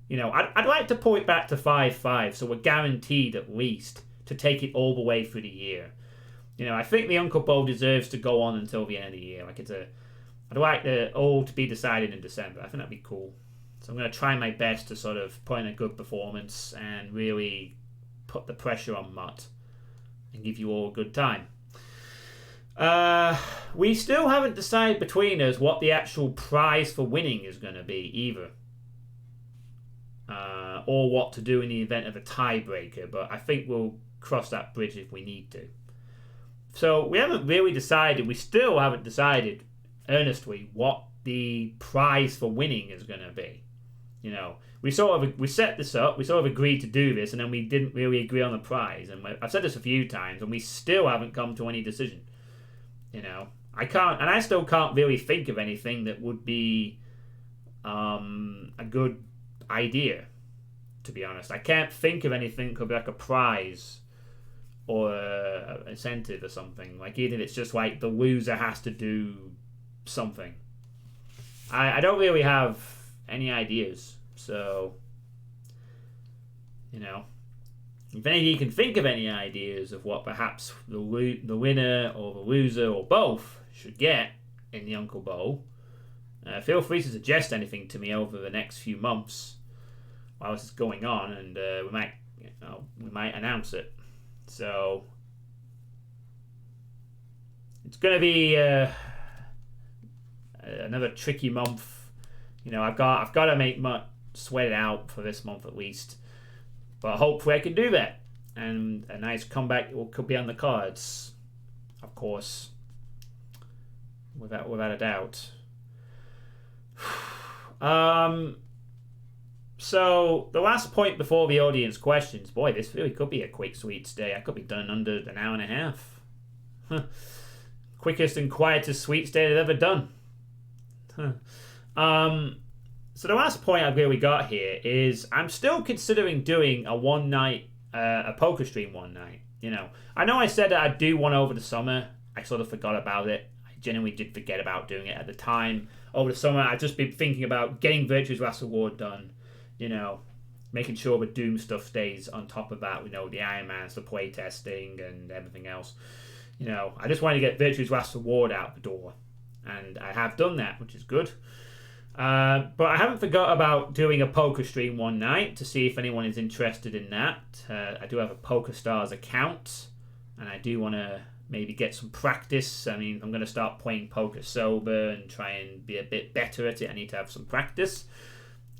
You know, I'd like to pull it back to 5-5, so we're guaranteed at least to take it all the way through the year. You know, I think the Uncle Bo deserves to go on until the end of the year. Like I'd like it all to be decided in December. I think that'd be cool. So I'm going to try my best to sort of put in a good performance and really put the pressure on Mutt and give you all a good time. We still haven't decided between us what the actual prize for winning is going to be either. Or what to do in the event of a tiebreaker, but I think we'll cross that bridge if we need to. So we haven't really decided, we still haven't decided earnestly what the prize for winning is going to be. You know, we set this up, we sort of agreed to do this, and then we didn't really agree on the prize. And I've said this a few times, and we still haven't come to any decision. You know, I still can't really think of anything that would be a good idea, to be honest. I can't think of anything that could be like a prize or an incentive or something. Like, even if it's just like the loser has to do something. I don't really have any ideas. So, you know, if any of you can think of any ideas of what perhaps the winner or the loser or both should get in the Uncle Bo, feel free to suggest anything to me over the next few months while this is going on, and we might announce it. So it's going to be another tricky month. You know, I've got to make Mutt sweat it out for this month at least. But hopefully I can do that. And a nice comeback could be on the cards, of course. Without a doubt. So the last point before the audience questions. Boy, this really could be a quick sweets day. I could be done under an hour and a half. Quickest and quietest sweets day I've ever done. So the last point I've really got here is I'm still considering doing a one night, a poker stream one night. You know, I know I said that I'd do one over the summer. I sort of forgot about it. I genuinely did forget about doing it at the time. Over the summer, I've just been thinking about getting Virtue's Last Award done. You know, making sure the Doom stuff stays on top of that. You know, the Iron Mans, the playtesting, and everything else. You know, I just wanted to get Virtue's Last Award out the door. And I have done that, which is good. But I haven't forgot about doing a poker stream one night to see if anyone is interested in that. I do have a PokerStars account, and I do want to maybe get some practice. I mean, I'm going to start playing poker sober and try and be a bit better at it. I need to have some practice.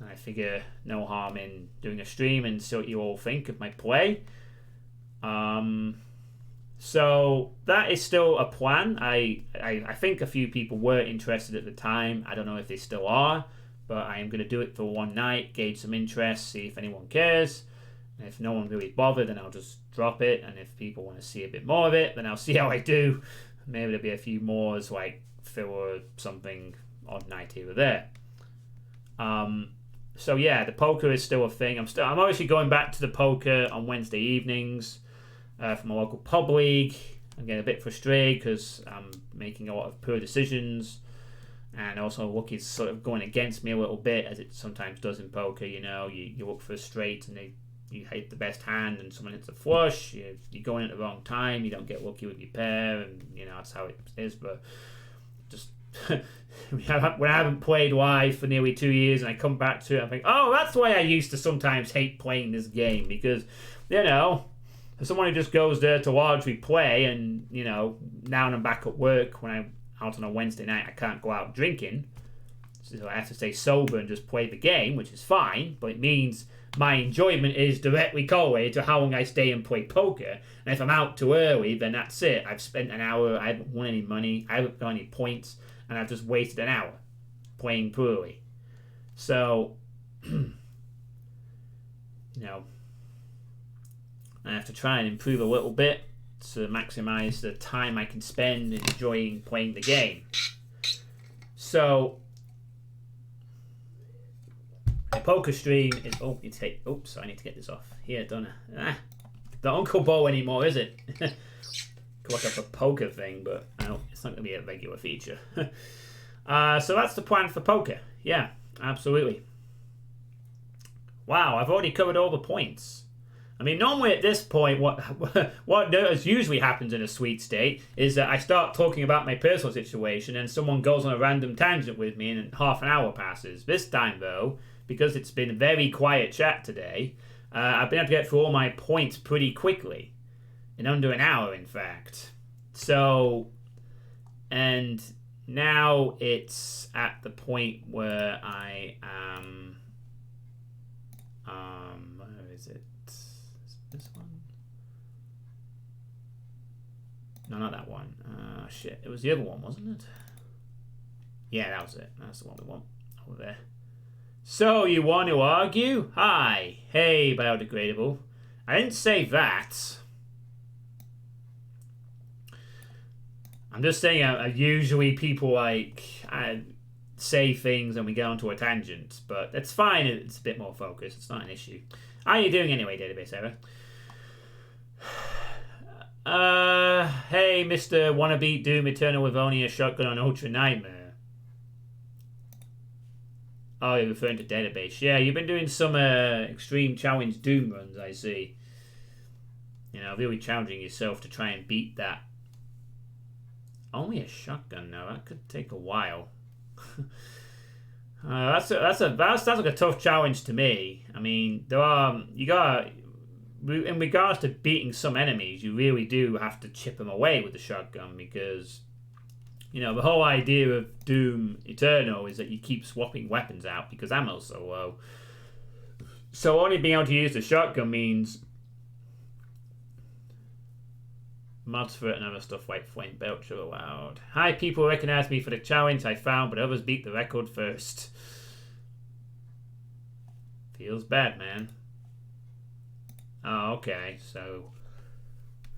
I figure no harm in doing a stream and see what you all think of my play. So that is still a plan. I think a few people were interested at the time. I don't know if they still are, but I am going to do it for one night, gauge some interest, see if anyone cares. And if no one really bothered, then I'll just drop it. And if people want to see a bit more of it, then I'll see how I do. Maybe there'll be a few more as like fill or something odd night here or there. So yeah, the poker is still a thing. I'm obviously going back to the poker on Wednesday evenings. From a local pub league. I'm getting a bit frustrated because I'm making a lot of poor decisions, and also luck is sort of going against me a little bit, as it sometimes does in poker. You know, you look for a straight and you hit the best hand and someone hits a flush. You're going at the wrong time. You don't get lucky with your pair, and you know that's how it is. But just when I haven't played live for nearly 2 years and I come back to it, I think, oh, that's why I used to sometimes hate playing this game, because you know. For someone who just goes there to largely play, and you know, now I'm back at work when I'm out on a Wednesday night, I can't go out drinking, so I have to stay sober and just play the game, which is fine, but it means my enjoyment is directly correlated to how long I stay and play poker. And if I'm out too early, then that's it. I've spent an hour, I haven't won any money, I haven't got any points, and I've just wasted an hour playing poorly. So, you know, I have to try and improve a little bit to maximize the time I can spend enjoying playing the game. So, a poker stream is... Oops, I need to get this off. Here, don't I? Not Uncle Bo anymore, is it? Could look up a poker thing, but no, it's not going to be a regular feature. So that's the plan for poker. Yeah, absolutely. Wow, I've already covered all the points. I mean, normally at this point, what usually happens in a sweet state is that I start talking about my personal situation and someone goes on a random tangent with me and half an hour passes. This time, though, because it's been a very quiet chat today, I've been able to get through all my points pretty quickly. In under an hour, in fact. So, and now it's at the point where I am... where is it? This one? No, not that one. Shit. It was the other one, wasn't it? Yeah, that was it. That's the one we want. Over there. So, you want to argue? Hi. Hey, biodegradable. I didn't say that. I'm just saying usually people say things and we get onto a tangent, but that's fine. It's a bit more focused. It's not an issue. How are you doing anyway, database error? Hey, Mr. Wanna Beat Doom Eternal with only a shotgun on Ultra Nightmare. Oh, you're referring to database. Yeah, you've been doing some extreme challenge Doom runs, I see. You know, really challenging yourself to try and beat that. Only a shotgun now. That could take a while. That sounds like a tough challenge to me. I mean, in regards to beating some enemies, you really do have to chip them away with the shotgun, because, you know, the whole idea of Doom Eternal is that you keep swapping weapons out because ammo's so low. So only being able to use the shotgun means mods for it and other stuff like Flame Belcher allowed. Hi, people recognize me for the challenge I found, but others beat the record first. Feels bad, man. Oh, okay. So,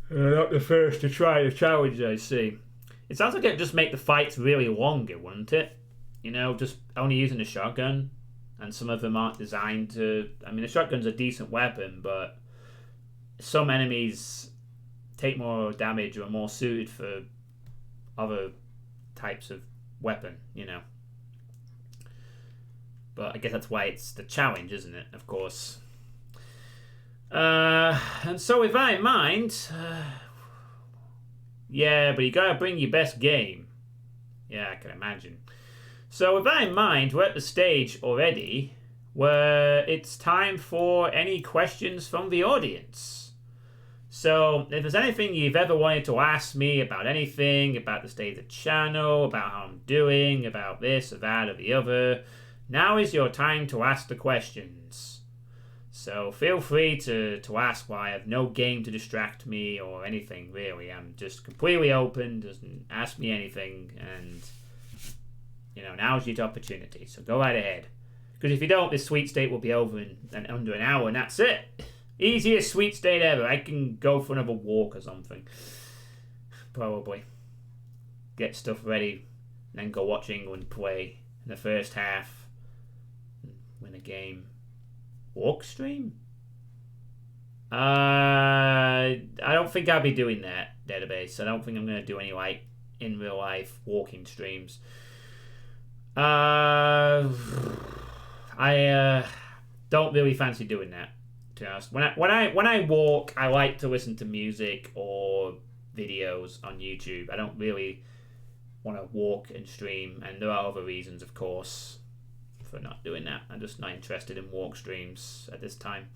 not the first to try the challenge, I see. It sounds like it'd just make the fights really longer, wouldn't it? You know, just only using a shotgun. And some of them aren't designed to... I mean, the shotgun's a decent weapon, but some enemies take more damage or are more suited for other types of weapon, you know. But I guess that's why it's the challenge, isn't it? Of course. And so with that in mind... yeah, but you gotta bring your best game. Yeah, I can imagine. So with that in mind, we're at the stage already where it's time for any questions from the audience. So if there's anything you've ever wanted to ask me about anything, about the state of the channel, about how I'm doing, about this or that or the other, now is your time to ask the questions. So feel free to ask why I have no game to distract me or anything really. I'm just completely open, just ask me anything, and... you know, now's your opportunity, so go right ahead. Because if you don't, this sweet state will be over in under an hour, and that's it. Easiest sweet state ever. I can go for another walk or something. Probably. Get stuff ready, and then go watch England play in the first half. Win a game. Walk stream? I don't think I'll be doing that, database. I don't think I'm going to do any, like, in real life walking streams. I don't really fancy doing that, to be honest. When I walk, I like to listen to music or videos on YouTube. I don't really want to walk and stream, and there are other reasons, of course, for not doing that. I'm just not interested in walk streams at this time.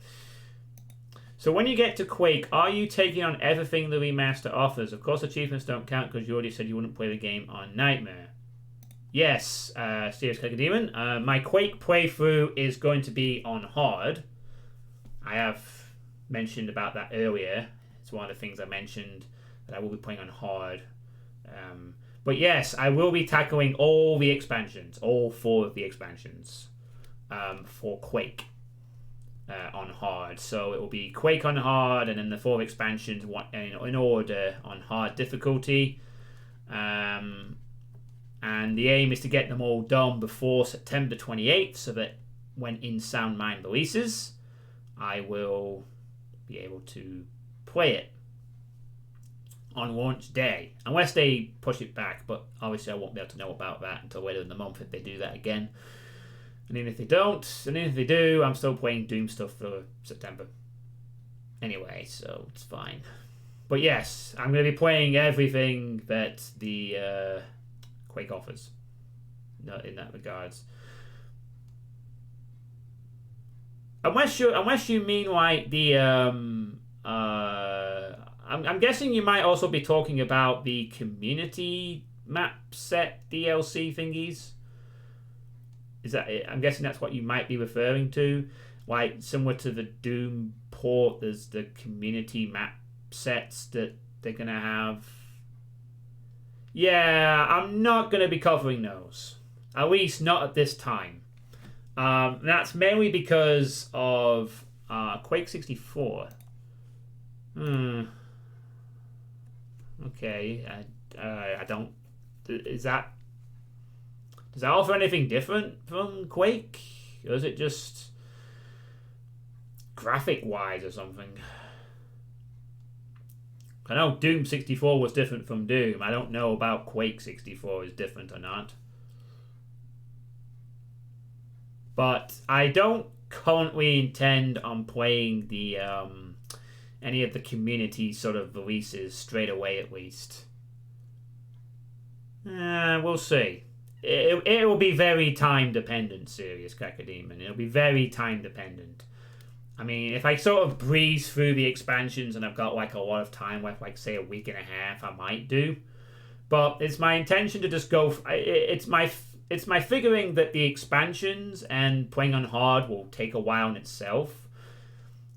So when you get to Quake, are you taking on everything the remaster offers? Of course, achievements don't count because you already said you wouldn't play the game on Nightmare. Yes, Serious Demon. My Quake playthrough is going to be on hard. I have mentioned about that earlier. It's one of the things I mentioned, that I will be playing on hard. But yes, I will be tackling all the expansions, all 4 of the expansions for Quake on hard. So it will be Quake on hard, and then the 4 expansions in order on hard difficulty. And the aim is to get them all done before September 28th, so that when In Sound Mind releases, I will be able to play it on launch day. Unless they push it back, but obviously I won't be able to know about that until later in the month if they do that again. And even if they don't, and even if they do, I'm still playing Doom stuff for September. Anyway, so it's fine. But yes, I'm going to be playing everything that the... Quake offers in that regards. Unless you mean like the I'm guessing you might also be talking about the community map set DLC thingies. Is that it? I'm guessing that's what you might be referring to, like similar to the Doom port. There's the community map sets that they're gonna have. Yeah, I'm not going to be covering those. At least not at this time. That's mainly because of Quake 64. Okay. I don't... Does that offer anything different from Quake? Or is it just graphic-wise or something? I know Doom 64 was different from Doom. I don't know about Quake 64 is different or not. But I don't currently intend on playing the any of the community sort of releases straight away, at least. We'll see. It will be very time dependent, Serious Cacodemon. It'll be very time dependent. I mean, if I sort of breeze through the expansions and I've got like a lot of time left, like say a week and a half, I might do. But it's my intention to just go. It's my figuring that the expansions and playing on hard will take a while in itself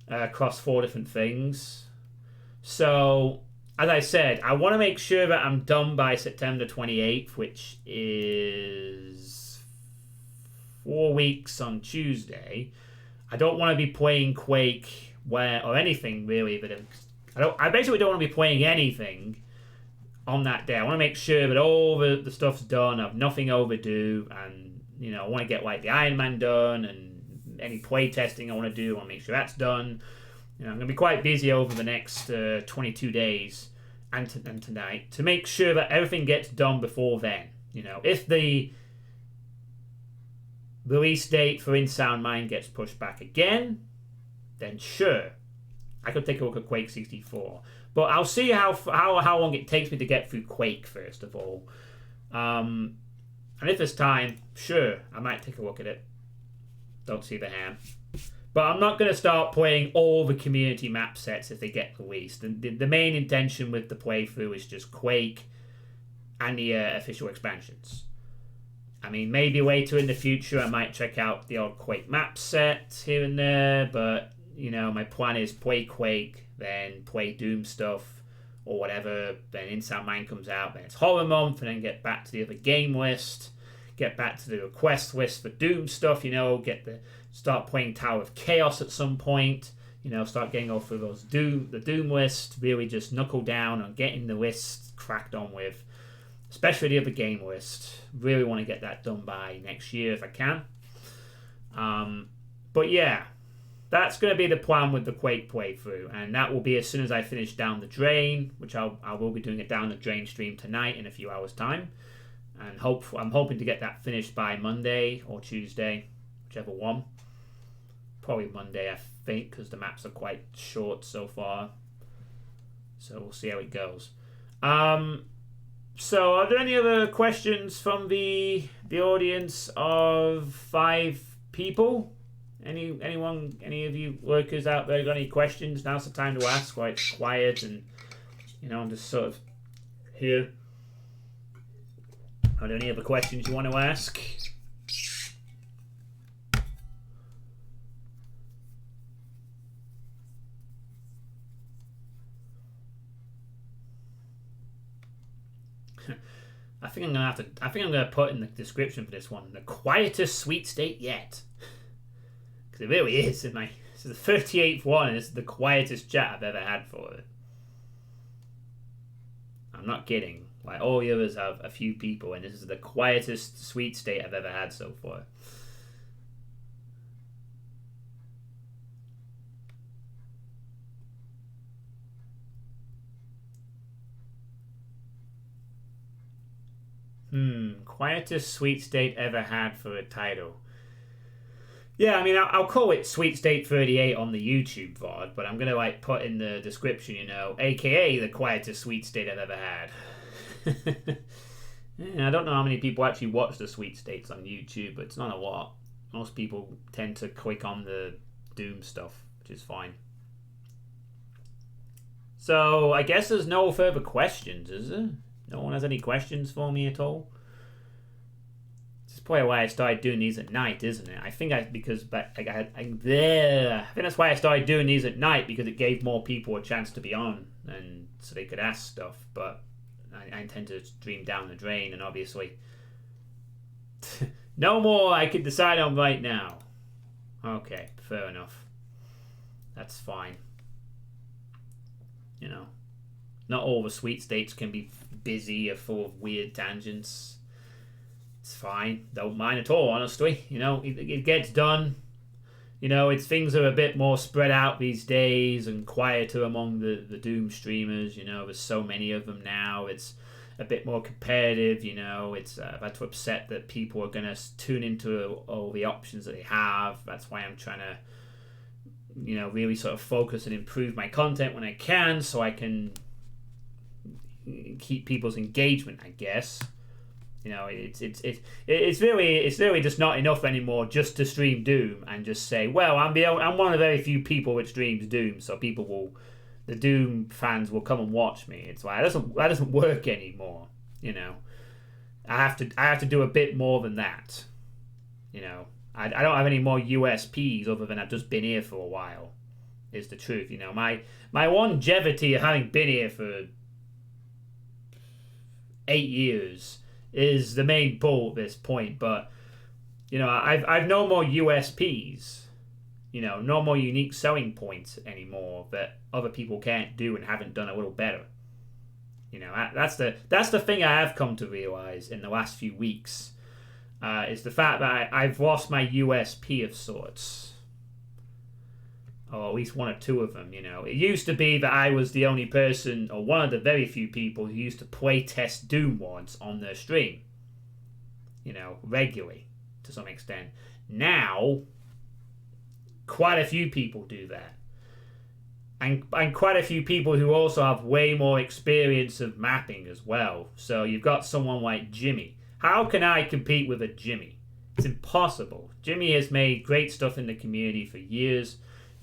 across 4 different things. So, as I said, I want to make sure that I'm done by September 28th, which is 4 weeks on Tuesday. I don't want to be playing Quake or anything really, but I basically don't want to be playing anything on that day. I want to make sure that all the stuff's done, I've nothing overdue, and I want to get like the Iron Man done and any play testing I want to do. I want to make sure that's done. I'm going to be quite busy over the next 22 days and tonight to make sure that everything gets done before then. If the release date for In Sound Mind gets pushed back again, then sure, I could take a look at Quake 64. But I'll see how long it takes me to get through Quake first of all. And if there's time, sure, I might take a look at it. Don't see the harm. But I'm not going to start playing all the community map sets if they get released. The main intention with the playthrough is just Quake and the official expansions. I mean, maybe later in the future I might check out the old Quake map set here and there, but, my plan is play Quake, then play Doom stuff, or whatever, then In Sound Mind comes out, then it's Horror Month, and then get back to the other game list, get back to the request list for Doom stuff, start playing Tower of Chaos at some point, start getting all through the Doom list, really just knuckle down on getting the list cracked on with, especially the other game list. Really want to get that done by next year if I can. But yeah, that's going to be the plan with the Quake playthrough, and that will be as soon as I finish Down the Drain, which I will be doing a Down the Drain stream tonight in a few hours' time, and I'm hoping to get that finished by Monday or Tuesday, whichever one. Probably Monday, I think, because the maps are quite short so far. So we'll see how it goes. So, are there any other questions from the audience of 5 people? Any of you workers out there got any questions? Now's the time to ask. While it's quiet and I'm just sort of here. Are there any other questions you want to ask? I think I'm gonna put in the description for this one the quietest sweet state yet, because it really is. This is the 38th one, and this is the quietest chat I've ever had for it. I'm not kidding. Like all the others have a few people, and this is the quietest sweet state I've ever had so far. Quietest sweet state ever had for a title. Yeah, I mean, I'll call it Sweet State 38 on the YouTube VOD, but I'm gonna put in the description, AKA the quietest sweet state I've ever had. Yeah, I don't know how many people actually watch the sweet states on YouTube, but it's not a lot. Most people tend to click on the Doom stuff, which is fine. So I guess there's no further questions, is there? No one has any questions for me at all? This is probably why I started doing these at night, isn't it? I think that's why I started doing these at night, because it gave more people a chance to be on, and so they could ask stuff. But I intend to stream Down the Drain, and obviously no more I could decide on right now. Okay, fair enough. That's fine. Not all the sweet states can be busy or full of weird tangents. It's fine. Don't mind at all, honestly. It gets done. Things are a bit more spread out these days and quieter among the Doom streamers. There's so many of them now. It's a bit more competitive. I've had to accept that people are going to tune into all the options that they have. That's why I'm trying to, really sort of focus and improve my content when I can, so I can keep people's engagement, I guess. It's really just not enough anymore just to stream Doom and just say, well, I'm one of the very few people that streams Doom, so the Doom fans will come and watch me. It's like that doesn't work anymore. I have to do a bit more than that. I don't have any more USPs other than I've just been here for a while. Is the truth. My longevity of having been here for 8 years is the main pull at this point, but I've no more USPs. no more unique selling points anymore that other people can't do and haven't done a little better. That's the thing I have come to realize in the last few weeks, is the fact that I've lost my USP of sorts, or at least one or two of them. It used to be that I was the only person, or one of the very few people, who used to play test Doom once on their stream, regularly to some extent. Now, quite a few people do that. And quite a few people who also have way more experience of mapping as well. So you've got someone like Jimmy. How can I compete with a Jimmy? It's impossible. Jimmy has made great stuff in the community for years.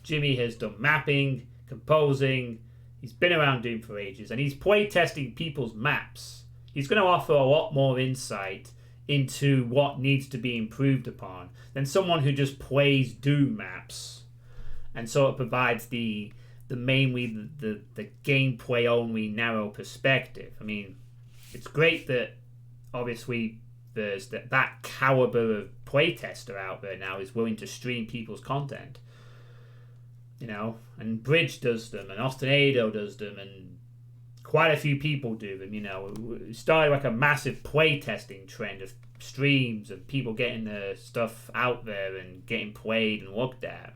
Jimmy has done mapping, composing. He's been around Doom for ages. And he's playtesting people's maps. He's going to offer a lot more insight into what needs to be improved upon than someone who just plays Doom maps and sort of provides the mainly the gameplay only narrow perspective. I mean, it's great that obviously there's that caliber of playtester out there now is willing to stream people's content. And Bridge does them, and Austinado does them, and quite a few people do them. It started like a massive playtesting trend of streams of people getting their stuff out there and getting played and looked at.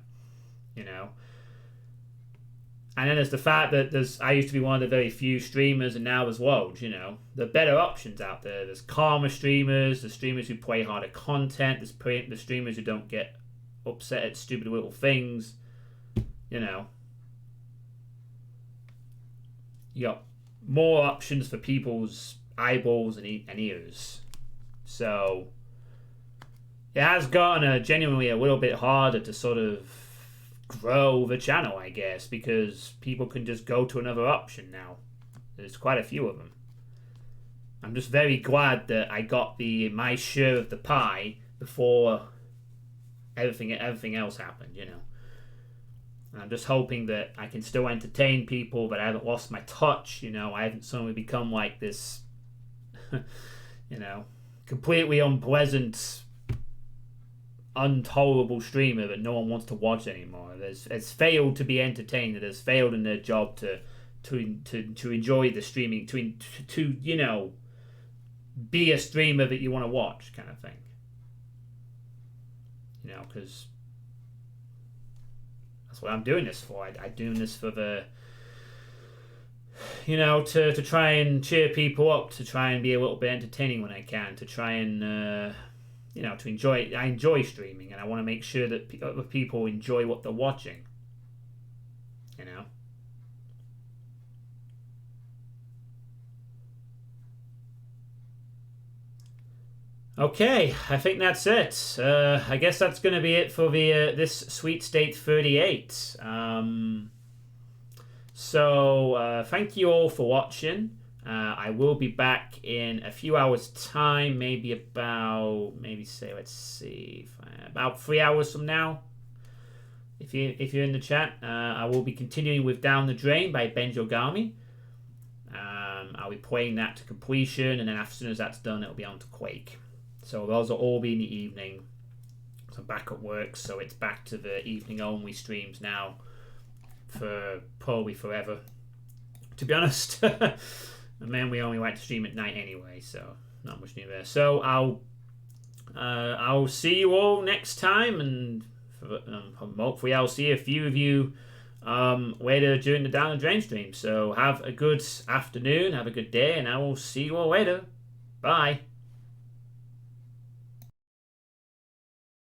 And then there's the fact that I used to be one of the very few streamers, and now there's loads. There are better options out there. There's calmer streamers, there's streamers who play harder content, there's streamers who don't get upset at stupid little things. You got more options for people's eyeballs and ears. So it has gotten genuinely a little bit harder to sort of grow the channel, I guess, because people can just go to another option now. There's quite a few of them. I'm just very glad that I got my share of the pie before everything else happened. And I'm just hoping that I can still entertain people, but I haven't lost my touch. I haven't suddenly become like this, completely unpleasant, intolerable streamer that no one wants to watch anymore. It's failed to be entertained. It has failed in their job to enjoy the streaming, to be a streamer that you want to watch, kind of thing. Because that's what I'm doing this for. I'm doing this for the, to try and cheer people up, to try and be a little bit entertaining when I can, to try and, to enjoy. I enjoy streaming, and I want to make sure that other people enjoy what they're watching. Okay, I think that's it. I guess that's going to be it for the this Sweet State 38. So thank you all for watching. I will be back in a few hours' time, about 3 hours from now. If you're in the chat, I will be continuing with Down the Drain by Benjogami. I'll be playing that to completion, and then as soon as that's done, it'll be on to Quake. So those will all be in the evening. So back at work, so it's back to the evening only streams now for probably forever. To be honest, man, we only like to stream at night anyway, so not much new there. So I'll see you all next time, and hopefully I'll see a few of you later during the Down the Drain stream. So have a good afternoon, have a good day, and I will see you all later. Bye.